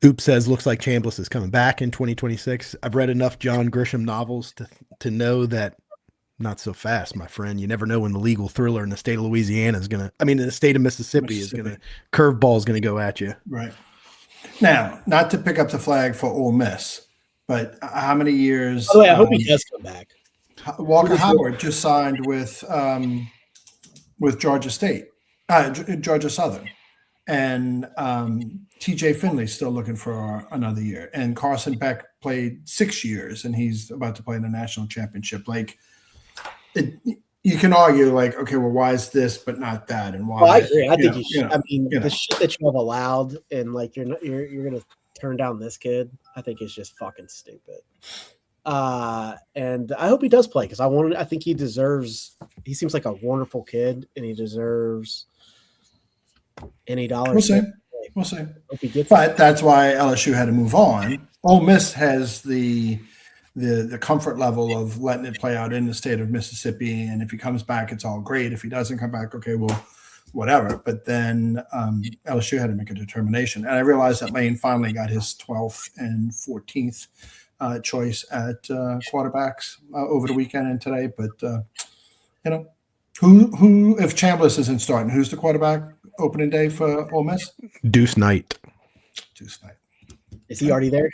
[SPEAKER 4] Oops says looks like Chambliss is coming back in 2026. I've read enough John Grisham novels to know that. Not so fast, my friend. You never know when the legal thriller in the state of Louisiana is going to, in the state of Mississippi is going to, curveball is going to go at you.
[SPEAKER 1] Right. Now, not to pick up the flag for Ole Miss, but how many years?
[SPEAKER 3] Oh, I hope he does come back.
[SPEAKER 1] Walker Howard just signed with Georgia State, Georgia Southern. And TJ Finley's still looking for another year. And Carson Beck played 6 years, and he's about to play in the national championship. Like, you can argue, like, okay, well, why is this but not that, and why?
[SPEAKER 3] Well, I agree. I think you should.
[SPEAKER 1] I
[SPEAKER 3] mean, the shit that you have allowed, and like you're gonna turn down this kid. I think it's just fucking stupid. And I hope he does play because I think he deserves. He seems like a wonderful kid, and he deserves any dollar.
[SPEAKER 1] We'll see. But that's why LSU had to move on. Ole Miss has the comfort level of letting it play out in the state of Mississippi, and if he comes back, it's all great. If he doesn't come back, okay, well, whatever. But then LSU had to make a determination, and I realized that Lane finally got his 12th and 14th choice at quarterbacks over the weekend and today. But who if Chambliss isn't starting, who's the quarterback opening day for Ole Miss?
[SPEAKER 4] Deuce Knight.
[SPEAKER 3] Is he already there?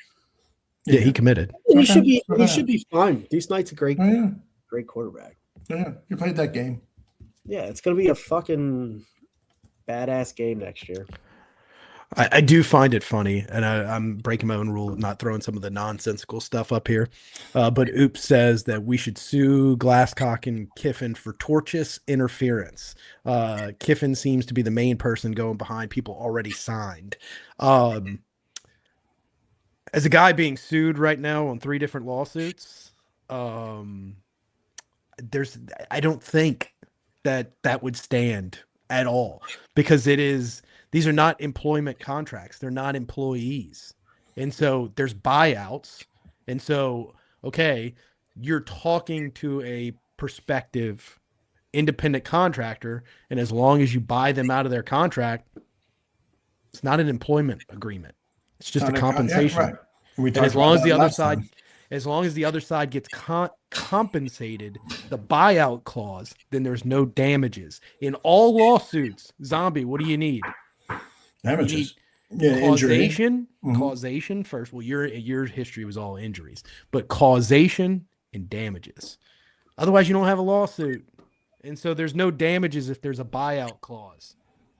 [SPEAKER 4] Yeah, he committed.
[SPEAKER 3] He should be. He should be fine. Deuce Knight's a great quarterback.
[SPEAKER 1] Yeah, you played that game.
[SPEAKER 3] Yeah, it's gonna be a fucking badass game next year.
[SPEAKER 4] I do find it funny, and I'm breaking my own rule of not throwing some of the nonsensical stuff up here. But Oops says that we should sue Glasscock and Kiffin for tortious interference. Kiffin seems to be the main person going behind people already signed. As a guy being sued right now on 3 different lawsuits, I don't think that would stand at all, because these are not employment contracts. They're not employees. And so there's buyouts. And so, okay, you're talking to a prospective independent contractor, and as long as you buy them out of their contract, it's not an employment agreement. It's just a compensation.
[SPEAKER 1] Right.
[SPEAKER 4] And as long as the other side gets compensated, the buyout clause, then there's no damages. In all lawsuits, Zombie, what do you need?
[SPEAKER 1] Damages.
[SPEAKER 4] Causation.
[SPEAKER 1] Mm-hmm.
[SPEAKER 4] Causation first. Well, your history was all injuries, but causation and damages. Otherwise, you don't have a lawsuit. And so there's no damages if there's a buyout clause,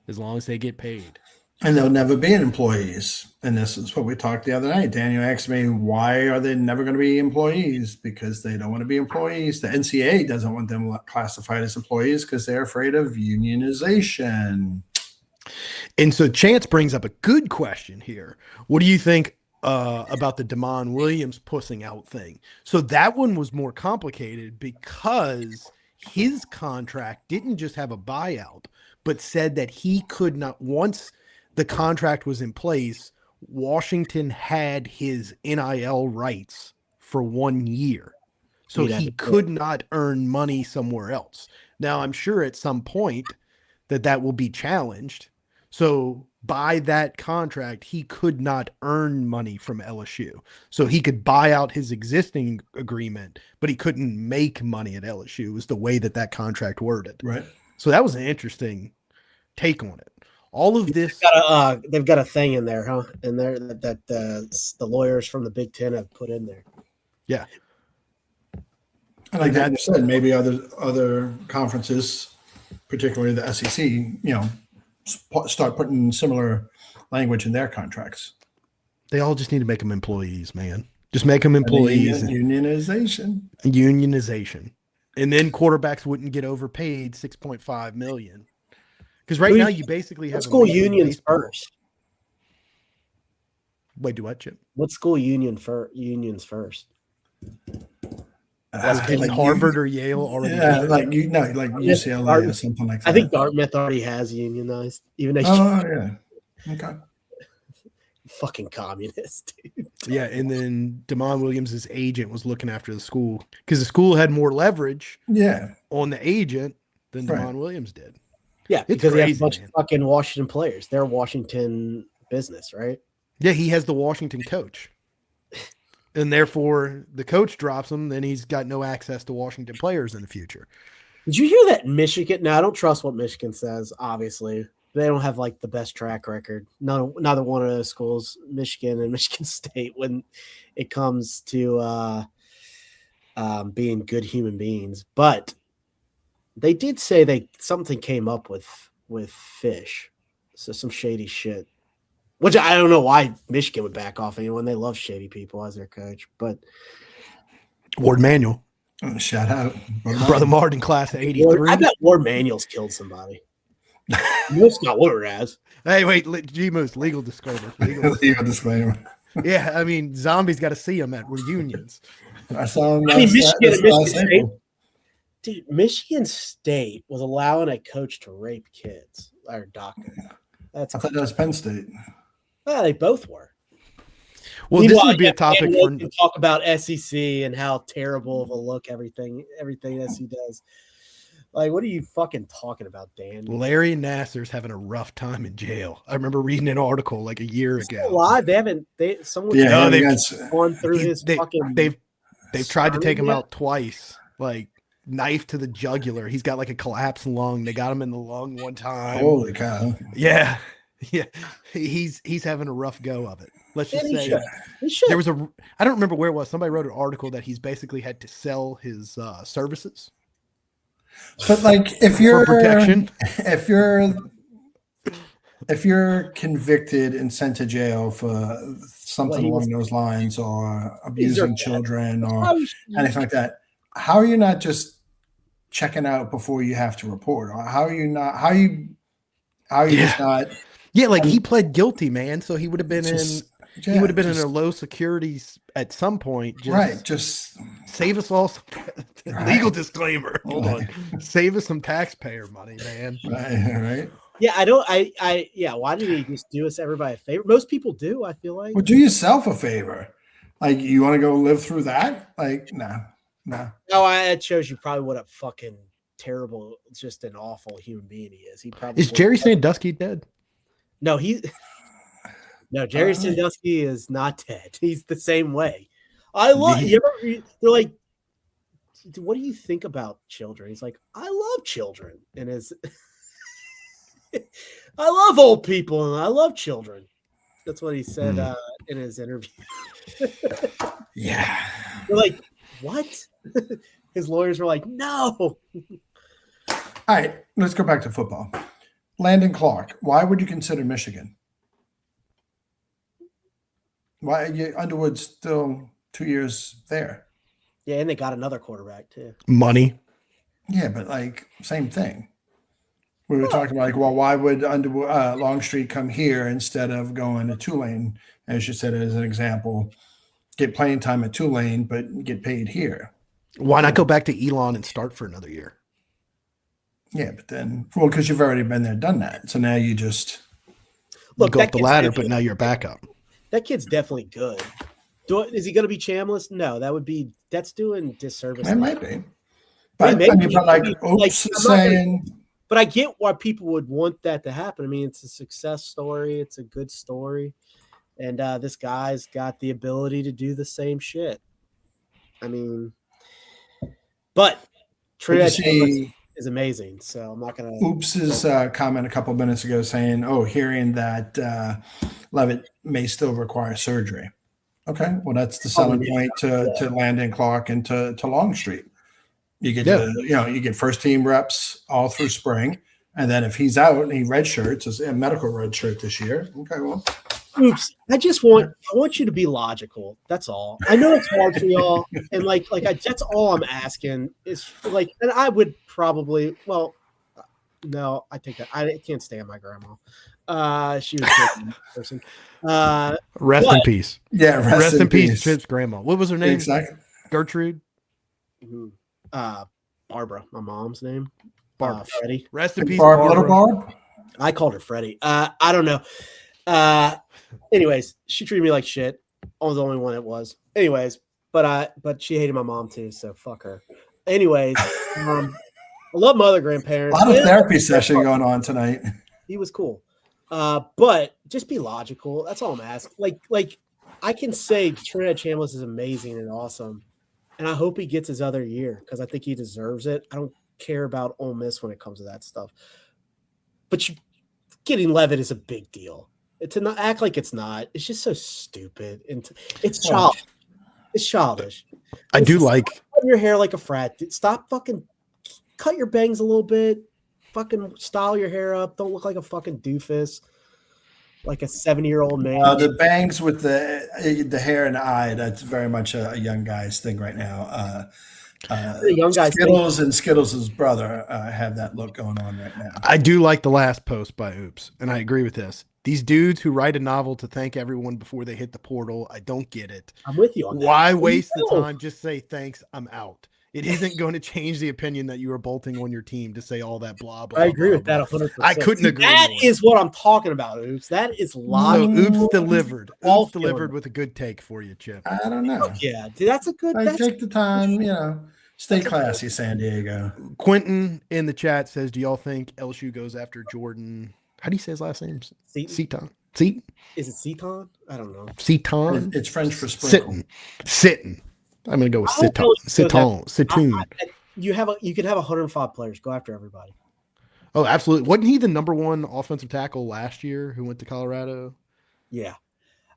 [SPEAKER 4] as long as they get paid.
[SPEAKER 1] And they'll never be employees. And this is what we talked the other night. Daniel asked me, why are they never going to be employees? Because they don't want to be employees. The NCAA doesn't want them classified as employees because they're afraid of unionization.
[SPEAKER 4] And so Chance brings up a good question here. What do you think about the Damon Williams pussing out thing? So that one was more complicated because his contract didn't just have a buyout, but said that he could not, once the contract was in place, Washington had his NIL rights for 1 year. So he could not earn money somewhere else. Now, I'm sure at some point that will be challenged. So by that contract, he could not earn money from LSU. So he could buy out his existing agreement, but he couldn't make money at LSU, was the way that contract worded.
[SPEAKER 1] Right.
[SPEAKER 4] So that was an interesting take on it. All of this,
[SPEAKER 3] they've got a thing in there, huh? In there that the lawyers from the Big Ten have put in there.
[SPEAKER 4] Yeah,
[SPEAKER 1] and like that you said, maybe other conferences, particularly the SEC, start putting similar language in their contracts.
[SPEAKER 4] They all just need to make them employees, man. Just make them employees.
[SPEAKER 1] Unionization,
[SPEAKER 4] and then quarterbacks wouldn't get overpaid $6.5 million. Because right now you basically have
[SPEAKER 3] school unions first.
[SPEAKER 4] Wait, do what, Chip?
[SPEAKER 3] What school unions first?
[SPEAKER 4] Like Harvard or Yale already?
[SPEAKER 1] Yeah, like UCLA or something like that.
[SPEAKER 3] I think Dartmouth already has unionized, even though.
[SPEAKER 1] Oh yeah, okay.
[SPEAKER 3] Fucking communist, dude.
[SPEAKER 4] Yeah, and then Damon Williams' agent was looking after the school because the school had more leverage.
[SPEAKER 1] Yeah.
[SPEAKER 4] On the agent than Damon Williams did.
[SPEAKER 3] Yeah, because they have a bunch of fucking Washington players. They're Washington business, right?
[SPEAKER 4] Yeah, he has the Washington coach. And therefore, the coach drops him, then he's got no access to Washington players in the future.
[SPEAKER 3] Did you hear that Michigan? Now, I don't trust what Michigan says, obviously. They don't have, like, the best track record. Neither one of those schools, Michigan and Michigan State, when it comes to being good human beings. But they did say something came up with Fish, so some shady shit, which I don't know why Michigan would back off anyone. They love shady people as their coach, but
[SPEAKER 4] Ward Manuel,
[SPEAKER 1] shout out,
[SPEAKER 4] Brother Martin, class of '83.
[SPEAKER 3] I bet Ward Manuel's killed somebody. Most not Woodward has.
[SPEAKER 4] Hey, wait, G-Moose, legal disclaimer.
[SPEAKER 1] Legal disclaimer.
[SPEAKER 4] Yeah, I mean, zombies got to see him at reunions.
[SPEAKER 1] I saw him.
[SPEAKER 3] Michigan State. Dude, Michigan State was allowing a coach to rape kids or doctor.
[SPEAKER 1] I thought that was Penn State.
[SPEAKER 3] Well, they both were.
[SPEAKER 4] Well, this would be a topic for
[SPEAKER 3] talk about SEC and how terrible of a look everything SEC does. Like, what are you fucking talking about, Dan?
[SPEAKER 4] Larry Nassar's having a rough time in jail. I remember reading an article like a year ago.
[SPEAKER 3] Alive? They haven't. They've gone through his fucking.
[SPEAKER 4] They've tried to take him out twice. Like, knife to the jugular. He's got like a collapsed lung. They got him in the lung one time.
[SPEAKER 1] Holy cow!
[SPEAKER 4] Yeah. He's having a rough go of it. Let's just say there was I don't remember where it was. Somebody wrote an article that he's basically had to sell his services.
[SPEAKER 1] But like, if you're
[SPEAKER 4] for protection,
[SPEAKER 1] if you're convicted and sent to jail for something along those lines, or abusing children or anything like that, how are you not just checking out before you have to report? Or how are you not? How are you just not?
[SPEAKER 4] Yeah, like he pled guilty, man. So he would have been he would have been in a low security at some point.
[SPEAKER 1] Just
[SPEAKER 4] save us all some legal disclaimer. Hold on. Save us some taxpayer money, man.
[SPEAKER 1] Right.
[SPEAKER 3] Yeah, I don't. Why did he just do us everybody a favor? Most people do. I feel like.
[SPEAKER 1] Well, do yourself a favor. Like, you want to go live through that? Like, no. No,
[SPEAKER 3] it shows you probably what a fucking terrible, just an awful human being he is. He probably
[SPEAKER 4] is Jerry Sandusky dead?
[SPEAKER 3] No, Jerry Sandusky is not dead. He's the same way. I love. They're like, what do you think about children? He's like, I love children, and I love old people, and I love children. That's what he said in his interview.
[SPEAKER 1] Yeah,
[SPEAKER 3] they're like, what? His lawyers were like, no.
[SPEAKER 1] All right, let's go back to football. Landon Clark. Why would you consider Michigan? Why Underwood's still 2 years there?
[SPEAKER 3] Yeah, and they got another quarterback too.
[SPEAKER 4] Money.
[SPEAKER 1] Yeah, but like same thing. We were talking about why would Underwood Longstreet come here instead of going to Tulane, as you said as an example, get playing time at Tulane but get paid here.
[SPEAKER 4] Why not go back to Elon and start for another year?
[SPEAKER 1] Yeah, but then because you've already been there, done that. So now you just
[SPEAKER 4] go up the ladder, but now you're back up.
[SPEAKER 3] That kid's definitely good. Is he going to be Chambliss? No, that's doing disservice.
[SPEAKER 1] It might be. But
[SPEAKER 3] But I get why people would want that to happen. I mean, it's a success story. It's a good story. And this guy's got the ability to do the same shit. I mean, but Trinidad is amazing. So I'm not going to.
[SPEAKER 1] Oops's comment a couple of minutes ago saying, hearing that Leavitt may still require surgery. Okay. Well, that's the selling point to Landon Clark and to Longstreet. You get you get first team reps all through spring, and then if he's out and he redshirts, it's a medical redshirt this year. Okay, well,
[SPEAKER 3] Oops. I want you to be logical. That's all. I know it's hard for y'all, and that's all I'm asking is and I would probably no, I take that. I can't stand my grandma. She was a good person.
[SPEAKER 4] Rest in peace.
[SPEAKER 1] Yeah,
[SPEAKER 4] rest in peace, Chip's grandma. What was her name?
[SPEAKER 1] Exactly.
[SPEAKER 4] Gertrude.
[SPEAKER 3] Mm-hmm. Barbara, my mom's name.
[SPEAKER 4] Barbara.
[SPEAKER 3] Freddie.
[SPEAKER 4] Rest in peace,
[SPEAKER 1] Barb. Little Barb.
[SPEAKER 3] I called her Freddie. I don't know. Anyways, she treated me like shit. I was the only one it was. Anyways, but she hated my mom too, so fuck her. Anyways, I love my other grandparents.
[SPEAKER 1] A lot of therapy session going on tonight.
[SPEAKER 3] He was cool. But just be logical. That's all I'm asking. Like I can say Trinidad Chambliss is amazing and awesome. And I hope he gets his other year because I think he deserves it. I don't care about Ole Miss when it comes to that stuff. But getting Leavitt is a big deal. To not act like it's not. It's just so stupid. And it's childish. It's childish.
[SPEAKER 4] I do like
[SPEAKER 3] your hair like a frat. Stop fucking cut your bangs a little bit. Fucking style your hair up. Don't look like a fucking doofus. Like a 70-year-old man.
[SPEAKER 1] The bangs with the hair and the eye, that's very much a young guy's thing right now.
[SPEAKER 3] The young guys
[SPEAKER 1] Skittles and Skittles' brother have that look going on right now.
[SPEAKER 4] I do like the last post by Oops, and I agree with this. These dudes who write a novel to thank everyone before they hit the portal, I don't get it.
[SPEAKER 3] I'm with you on that.
[SPEAKER 4] Why waste the time? Just say thanks, I'm out. It isn't going to change the opinion that you are bolting on your team to say all that blah, blah,
[SPEAKER 3] I agree
[SPEAKER 4] blah,
[SPEAKER 3] with
[SPEAKER 4] blah.
[SPEAKER 3] that 100%.
[SPEAKER 4] I couldn't agree
[SPEAKER 3] That
[SPEAKER 4] more.
[SPEAKER 3] is what I'm talking about, Oops. That is logical.
[SPEAKER 4] So Oops delivered. Oops delivered with a good take for you, Chip.
[SPEAKER 1] I don't know.
[SPEAKER 3] Yeah, dude, that's a good.
[SPEAKER 1] Take the time, stay classy, San Diego.
[SPEAKER 4] Quentin in the chat says, do y'all think LSU goes after Jordan? How do you say his last name? Seaton. Seaton?
[SPEAKER 3] Is it Seaton? I don't know.
[SPEAKER 4] Seaton?
[SPEAKER 1] It's French for sprinkle.
[SPEAKER 4] Sitting. I'm going to go with Sitoon.
[SPEAKER 3] You can have 105 players. Go after everybody.
[SPEAKER 4] Oh, absolutely. Wasn't he the number one offensive tackle last year who went to Colorado?
[SPEAKER 3] Yeah.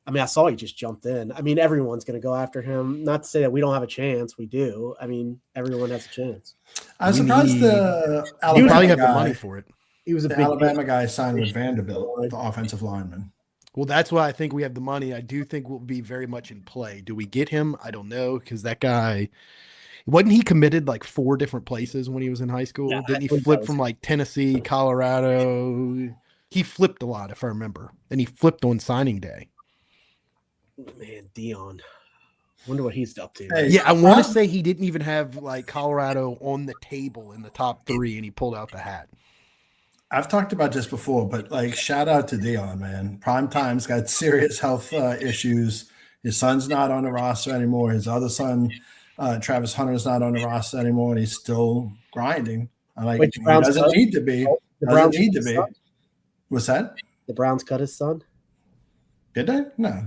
[SPEAKER 3] I mean, I saw he just jumped in. I mean, everyone's going to go after him. Not to say that we don't have a chance. We do. I mean, everyone has a chance.
[SPEAKER 1] I'm surprised the
[SPEAKER 4] Alabama probably have the money for it.
[SPEAKER 3] He was
[SPEAKER 1] the Alabama guy signed with Vanderbilt, the offensive lineman.
[SPEAKER 4] Well, that's why I think we have the money. I do think we'll be very much in play. Do we get him? I don't know, because that guy wasn't he committed like 4 different places when he was in high school?
[SPEAKER 3] Yeah,
[SPEAKER 4] Didn't he flip from like Tennessee, Colorado? He flipped a lot, if I remember, and he flipped on signing day.
[SPEAKER 3] Man, Dion. Wonder what he's up to.
[SPEAKER 1] Hey,
[SPEAKER 4] yeah, I want to say he didn't even have like Colorado on the table in the top 3, and he pulled out the hat.
[SPEAKER 1] I've talked about this before, but like shout out to Dion, man. Prime Time's got serious health issues. His son's not on the roster anymore. His other son, Travis Hunter's not on the roster anymore, and he's still grinding. He doesn't need to be. Doesn't need to be. What's that?
[SPEAKER 3] The Browns cut his son?
[SPEAKER 1] Did they?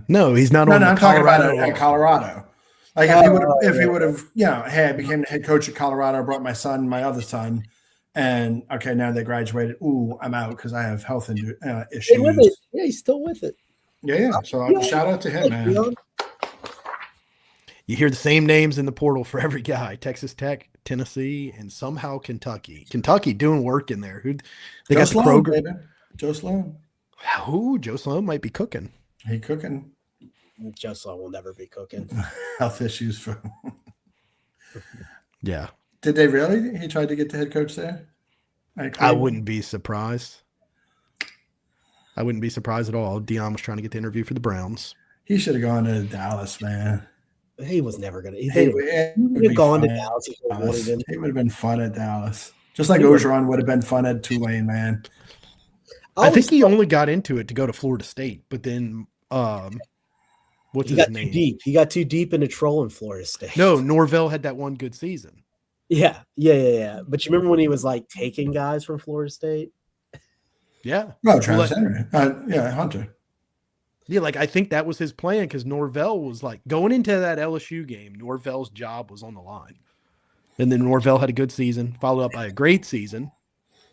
[SPEAKER 4] No, he's not on the
[SPEAKER 1] I'm
[SPEAKER 4] Colorado.
[SPEAKER 1] talking about at Colorado. Like if he would have, hey, I became the head coach of Colorado, brought my son, and my other son, and okay, now they graduated. Ooh, I'm out because I have health issues.
[SPEAKER 3] Yeah, he's still with it.
[SPEAKER 1] Yeah. So shout out to him, man.
[SPEAKER 4] You hear the same names in the portal for every guy: Texas Tech, Tennessee, and somehow Kentucky. Kentucky doing work in there. They got the Kroger.
[SPEAKER 1] Joe Sloan.
[SPEAKER 4] Ooh, Joe Sloan might be cooking.
[SPEAKER 1] He cooking.
[SPEAKER 3] Joe Sloan will never be cooking.
[SPEAKER 1] Health issues for.
[SPEAKER 4] Yeah.
[SPEAKER 1] Did they really? He tried to get the head coach there?
[SPEAKER 4] I wouldn't be surprised. I wouldn't be surprised at all. Dion was trying to get the interview for the Browns.
[SPEAKER 1] He should have gone to Dallas, man.
[SPEAKER 3] He was never going to. He
[SPEAKER 1] would
[SPEAKER 3] have gone to Dallas.
[SPEAKER 1] He would have been fun at Dallas. Just like Ogeron would have been fun at Tulane, man.
[SPEAKER 4] I think he only got into it to go to Florida State, but then what's his name?
[SPEAKER 3] He got too deep into trolling Florida State.
[SPEAKER 4] No, Norvell had that one good season.
[SPEAKER 3] Yeah. But you remember when he was like taking guys from Florida State?
[SPEAKER 1] Yeah. No, Travis Henry. Hunter.
[SPEAKER 4] Yeah, like I think that was his plan because Norvell was like going into that LSU game. Norvell's job was on the line, and then Norvell had a good season, followed up by a great season,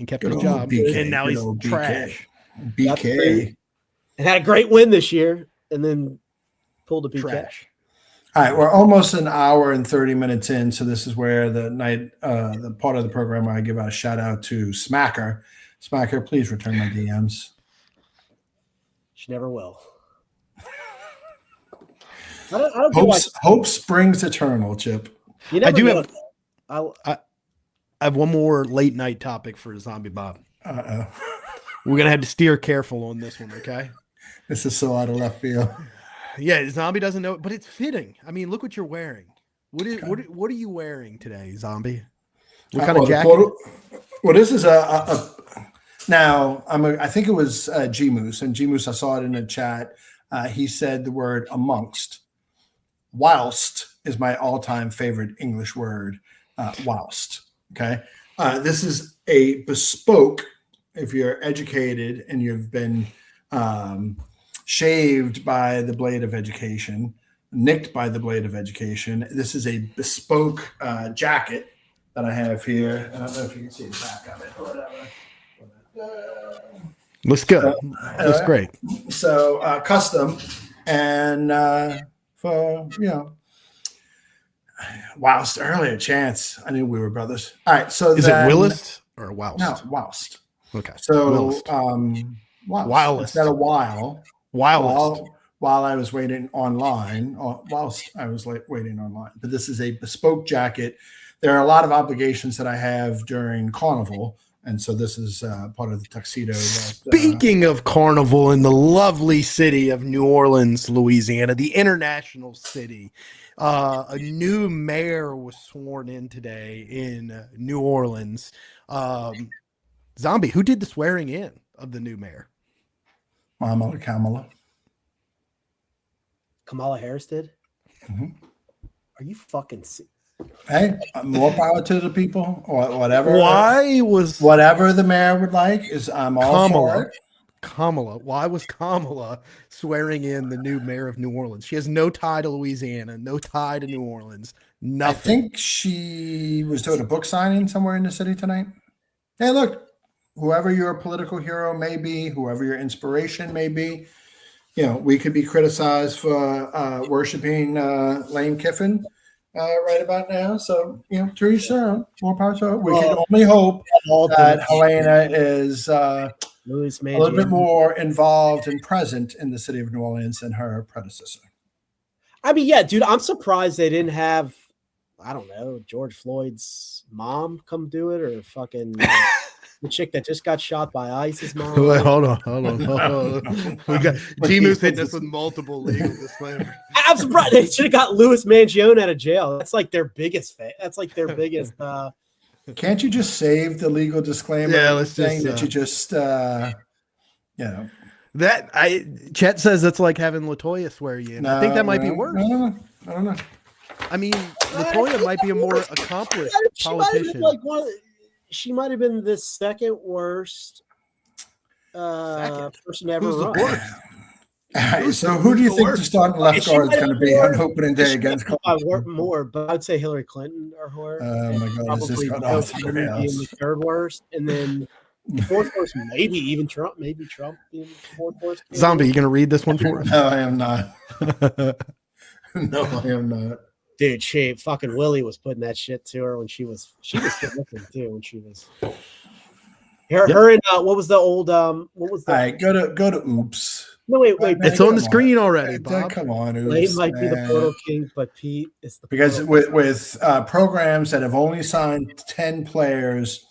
[SPEAKER 4] and kept his job.
[SPEAKER 1] BK,
[SPEAKER 4] and now he's trash.
[SPEAKER 1] BK
[SPEAKER 3] and had a great win this year, and then pulled a BK.
[SPEAKER 4] Trash.
[SPEAKER 1] All right, we're almost an hour and 30 minutes in, so this is where the part of the program where I give out a shout out to Smacker. Smacker, please return my DMs.
[SPEAKER 3] She never will. I don't
[SPEAKER 1] hope springs eternal, Chip.
[SPEAKER 3] I do have.
[SPEAKER 4] I have one more late night topic for Zombie Bob.
[SPEAKER 1] Uh-oh.
[SPEAKER 4] We're gonna have to steer careful on this one, okay?
[SPEAKER 1] This is so out of left field.
[SPEAKER 4] Yeah, Zombie doesn't know it, but it's fitting. I mean, look what you're wearing. What are you wearing today, Zombie? What kind of jacket?
[SPEAKER 1] Well, this is now I think it was G Moose, and G Moose, I saw it in the chat. He said the word amongst. Whilst is my all-time favorite English word. Whilst. Okay. This is a bespoke. If you're educated and you've been shaved by the blade of education, nicked by the blade of education, this is a bespoke jacket that I have here. I don't know if you can see the back of it or whatever.
[SPEAKER 4] Looks good. Looks great.
[SPEAKER 1] So custom and for whilst earlier chance, I knew we were brothers. All right, so
[SPEAKER 4] is it Willist or Whilst?
[SPEAKER 1] No, Whilst.
[SPEAKER 4] Okay.
[SPEAKER 1] So
[SPEAKER 4] Whilst
[SPEAKER 1] instead of while I was waiting online, or whilst I was waiting online. But this is a bespoke jacket. There are a lot of obligations that I have during Carnival. And so this is part of the tuxedo.
[SPEAKER 4] Speaking of Carnival in the lovely city of New Orleans, Louisiana, the international city, a new mayor was sworn in today in New Orleans. Zombie, who did the swearing in of the new mayor?
[SPEAKER 1] Kamala.
[SPEAKER 3] Kamala Harris did?
[SPEAKER 1] Mm-hmm.
[SPEAKER 3] Are you fucking sick?
[SPEAKER 1] Hey, more power to the people, or whatever.
[SPEAKER 4] Whatever
[SPEAKER 1] the mayor would like is I'm all for it.
[SPEAKER 4] Kamala. Why was Kamala swearing in the new mayor of New Orleans? She has no tie to Louisiana, no tie to New Orleans, nothing.
[SPEAKER 1] I think she was doing a book signing somewhere in the city tonight. Hey, look, whoever your political hero may be, whoever your inspiration may be, we could be criticized for worshiping Lane Kiffin. Right about now, so Teresa, more power to her. We can only hope that Helena is a little bit more involved and present in the city of New Orleans than her predecessor.
[SPEAKER 3] I mean, yeah, dude, I'm surprised they didn't have, I don't know, George Floyd's mom come do it, or fucking the chick that just got shot by ICE's mom.
[SPEAKER 4] Wait, hold on. We got G-Moose hitting us with multiple legal disclaimers.
[SPEAKER 3] I'm surprised they should have got Louis Mangione out of jail. That's like their biggest fan. That's like their biggest.
[SPEAKER 1] Can't you just save the legal disclaimer?
[SPEAKER 4] Yeah, let's just
[SPEAKER 1] that you just
[SPEAKER 4] Chet says that's like having LaToya swear you in. I think that might be worse.
[SPEAKER 1] I don't know.
[SPEAKER 4] I mean, LaToya might be a more accomplished politician.
[SPEAKER 3] She might have been the second worst person to ever run.
[SPEAKER 1] Right, so who do you think the starting left guard is going to be on opening day against?
[SPEAKER 3] I work more, but I'd say Hillary Clinton or her.
[SPEAKER 1] Oh my God!
[SPEAKER 3] Probably being the third worst, and then the fourth worst, maybe even Trump. Maybe Trump being the fourth worst.
[SPEAKER 4] Zombie, you going to read this one for us?
[SPEAKER 1] No, I am not. No, I am not.
[SPEAKER 3] Dude, fucking Willie was putting that shit to her when she was good looking too. When she was her and what was the old what was that?
[SPEAKER 1] All right, go to Oops.
[SPEAKER 3] No, wait.
[SPEAKER 4] It's on the screen already, Bob.
[SPEAKER 1] Come on, Oops,
[SPEAKER 3] Lane might be the
[SPEAKER 1] man.
[SPEAKER 3] portal king, but Pete is the
[SPEAKER 1] Because
[SPEAKER 3] portal
[SPEAKER 1] with programs that have only signed 10 players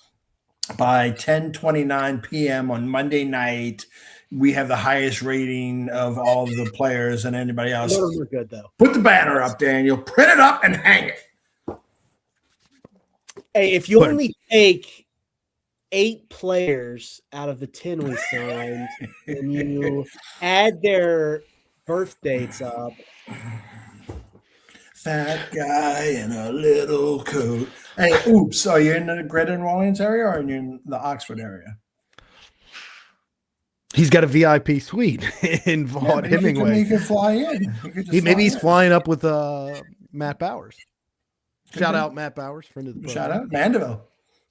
[SPEAKER 1] by 10:29 p.m. on Monday night, we have the highest rating of all the players and anybody else.
[SPEAKER 3] None of them are good though.
[SPEAKER 1] Put the banner up, Daniel. Print it up and hang it.
[SPEAKER 3] Hey, if you only take 8 players out of the 10 we signed, and you add their birth dates up.
[SPEAKER 1] Fat guy in a little coat. Hey, Oops, are you in the Greater New Orleans area or are you in the Oxford area?
[SPEAKER 4] He's got a VIP suite in Vaught Hemingway.
[SPEAKER 1] He could fly in.
[SPEAKER 4] Maybe he's flying up with Matt Bowers. Shout out Matt Bowers, friend of the program.
[SPEAKER 1] Shout out Mandeville.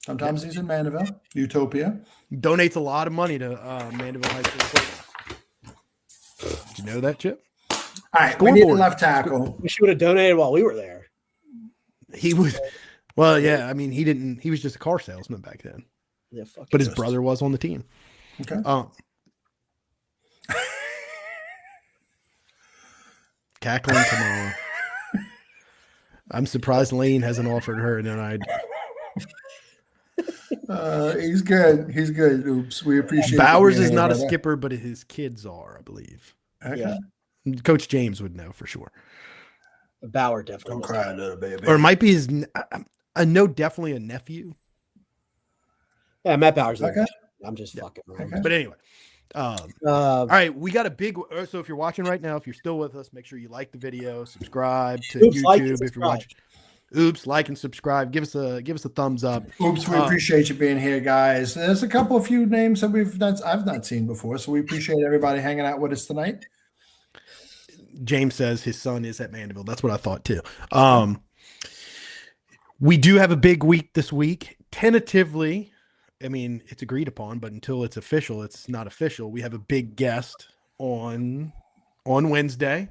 [SPEAKER 1] Sometimes he's in Mandeville, Utopia.
[SPEAKER 4] Donates a lot of money to Mandeville High School football. Did you know that, Chip?
[SPEAKER 1] All right, we need a left tackle.
[SPEAKER 3] We should have donated while we were there.
[SPEAKER 4] He was, well, yeah. I mean, he didn't. He was just a car salesman back then.
[SPEAKER 3] Yeah,
[SPEAKER 4] but his brother was on the team.
[SPEAKER 1] Okay.
[SPEAKER 4] Cackling tomorrow. I'm surprised Lane hasn't offered her tonight.
[SPEAKER 1] He's good. He's good. Oops. We appreciate
[SPEAKER 4] Bowers is not a skipper, but his kids are, I believe.
[SPEAKER 1] Okay.
[SPEAKER 3] Yeah.
[SPEAKER 4] Coach James would know for sure.
[SPEAKER 3] Bauer definitely.
[SPEAKER 1] Don't cry, little baby.
[SPEAKER 4] Or it might be his. I know definitely a nephew.
[SPEAKER 3] Yeah, Matt Bowers.
[SPEAKER 1] Okay.
[SPEAKER 3] I'm just fucking around.
[SPEAKER 1] Okay.
[SPEAKER 4] But anyway. All right, we got a big. So if you're watching right now, if you're still with us, make sure you like the video, subscribe to
[SPEAKER 3] Oops,
[SPEAKER 4] YouTube.
[SPEAKER 3] like and
[SPEAKER 4] if you're
[SPEAKER 3] subscribe.
[SPEAKER 4] watching, oops, like and subscribe. Give us a thumbs up.
[SPEAKER 1] Oops, we appreciate you being here, guys. There's a few names that I've not seen before, so we appreciate everybody hanging out with us tonight.
[SPEAKER 4] James says his son is at Mandeville. That's what I thought too. We do have a big week this week. Tentatively, I mean, it's agreed upon, but until it's official, it's not official. We have a big guest on Wednesday.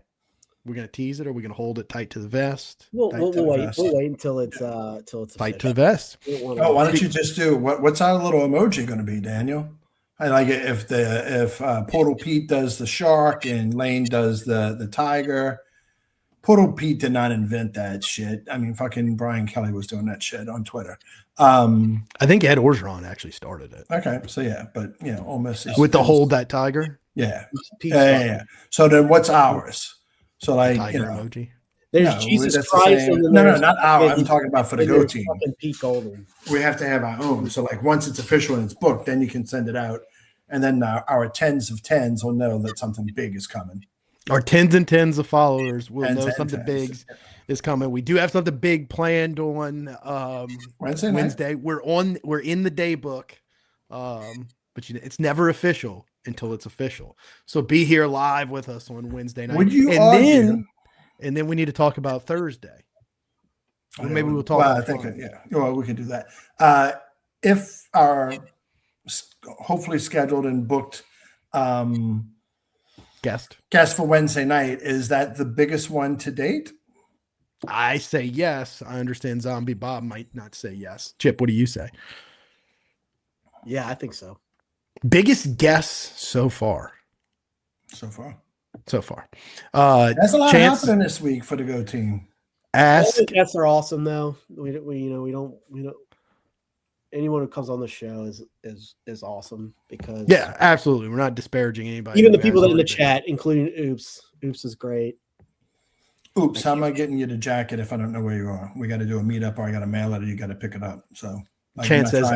[SPEAKER 4] We're gonna tease it, or we're gonna hold it tight to the vest.
[SPEAKER 3] We'll wait. We'll wait until it's
[SPEAKER 4] tight to the vest.
[SPEAKER 1] Oh, why don't you just do what's our little emoji going to be, Daniel? I like it if Portal Pete does the shark and Lane does the tiger. Portal Pete did not invent that shit. I mean, fucking Brian Kelly was doing that shit on Twitter.
[SPEAKER 4] I think Ed Orgeron actually started it.
[SPEAKER 1] Okay, so yeah, but Ole Miss is,
[SPEAKER 4] with the hold that tiger.
[SPEAKER 1] Yeah. Yeah. So then, what's ours? So like
[SPEAKER 4] tiger emoji.
[SPEAKER 3] There's Jesus Christ.
[SPEAKER 1] No, not ours. I'm talking about for the Go Team.
[SPEAKER 3] Pete Golden.
[SPEAKER 1] We have to have our own. So like once it's official and it's booked, then you can send it out, and then our tens of tens will know that something big is coming.
[SPEAKER 4] Our tens and tens of followers will know something big is coming. We do have something big planned on Wednesday. We're in the day book, but it's never official until it's official. So be here live with us on Wednesday night.
[SPEAKER 1] Would you
[SPEAKER 4] and then we need to talk about Thursday. Or maybe we'll talk.
[SPEAKER 1] Well, I think Well, we can do that. If our hopefully scheduled and booked guest for Wednesday night, is that the biggest one to date?
[SPEAKER 4] I say yes. I understand Zombie Bob might not say yes. Chip, what do you say?
[SPEAKER 3] Yeah, I think so.
[SPEAKER 4] Biggest guess so far.
[SPEAKER 1] So far.
[SPEAKER 4] That's
[SPEAKER 1] a lot happening this week for the Go Team.
[SPEAKER 3] All the guests are awesome though. We don't anyone who comes on the show is awesome because
[SPEAKER 4] absolutely. We're not disparaging anybody.
[SPEAKER 3] Even the people that in the chat, including Oops. Oops is great.
[SPEAKER 1] Oops, how am I getting you the jacket if I don't know where you are? We got to do a meetup, or I got to mail it, or you got to pick it up. So,
[SPEAKER 4] Chance says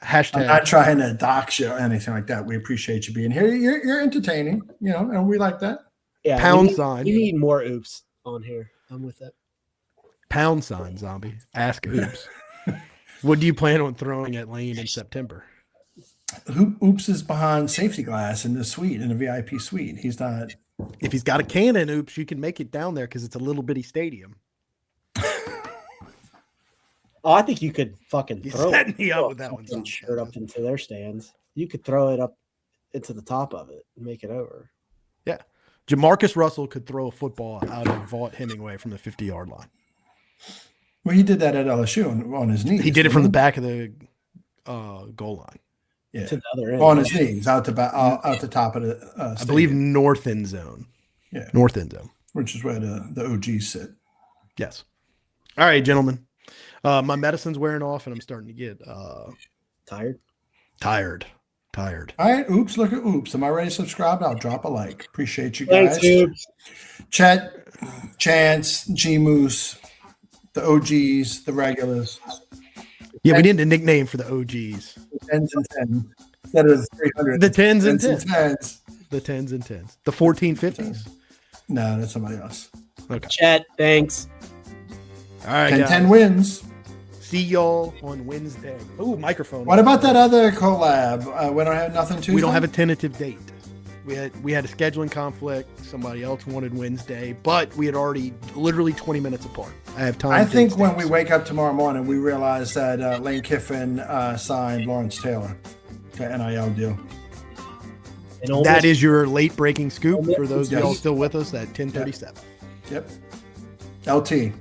[SPEAKER 4] hashtag.
[SPEAKER 1] I'm not trying to dox you or anything like that. We appreciate you being here. You're entertaining, and we like that.
[SPEAKER 3] Yeah,
[SPEAKER 4] pound sign.
[SPEAKER 3] You need more Oops on here. I'm with it.
[SPEAKER 4] Pound sign, Zombie. Ask Oops. What do you plan on throwing at Lane in September?
[SPEAKER 1] Oops is behind safety glass in the suite, in the VIP suite. He's not.
[SPEAKER 4] If he's got a cannon, Oops, you can make it down there because it's a little bitty stadium.
[SPEAKER 3] Oh, I think you could fucking throw
[SPEAKER 4] setting me up with that one.
[SPEAKER 3] Shirt up into their stands. You could throw it up into the top of it and make it over.
[SPEAKER 4] Yeah. Jamarcus Russell could throw a football out of Vaught Hemingway from the 50-yard line.
[SPEAKER 1] Well, he did that at LSU on his knees.
[SPEAKER 4] He did it from the back of the goal line.
[SPEAKER 1] Yeah,
[SPEAKER 3] to the other end.
[SPEAKER 1] on his knees, out the top of the.
[SPEAKER 4] I believe north end zone.
[SPEAKER 1] Yeah,
[SPEAKER 4] north end zone,
[SPEAKER 1] which is where the OGs sit.
[SPEAKER 4] Yes. All right, gentlemen. My medicine's wearing off, and I'm starting to get
[SPEAKER 3] Tired.
[SPEAKER 1] All right, oops, look at oops. Am I ready to subscribe? I'll drop a like. Appreciate you guys.
[SPEAKER 3] Thanks, Oops.
[SPEAKER 1] Chet, Chance, G Moose, the OGs, the regulars.
[SPEAKER 4] Yeah, we need a nickname for the OGs.
[SPEAKER 1] The 10s and 10s. Instead of 300.
[SPEAKER 4] The 10s and 10s.
[SPEAKER 1] 10s.
[SPEAKER 4] The 10s and 10s. The 1450s.
[SPEAKER 1] No, that's somebody else.
[SPEAKER 4] Okay.
[SPEAKER 3] Chet, thanks.
[SPEAKER 4] All right,
[SPEAKER 1] 10 wins.
[SPEAKER 4] See y'all on Wednesday. Ooh, microphone.
[SPEAKER 1] What about that other collab? We don't have nothing Tuesday?
[SPEAKER 4] We don't have a tentative date. We had a scheduling conflict. Somebody else wanted Wednesday, but we had already literally 20 minutes apart. I have time.
[SPEAKER 1] I think when we wake up tomorrow morning, we realize that Lane Kiffin signed Lawrence Taylor to NIL deal.
[SPEAKER 4] That is your late breaking scoop for those of y'all still with us at 10:37.
[SPEAKER 1] Yep. LT.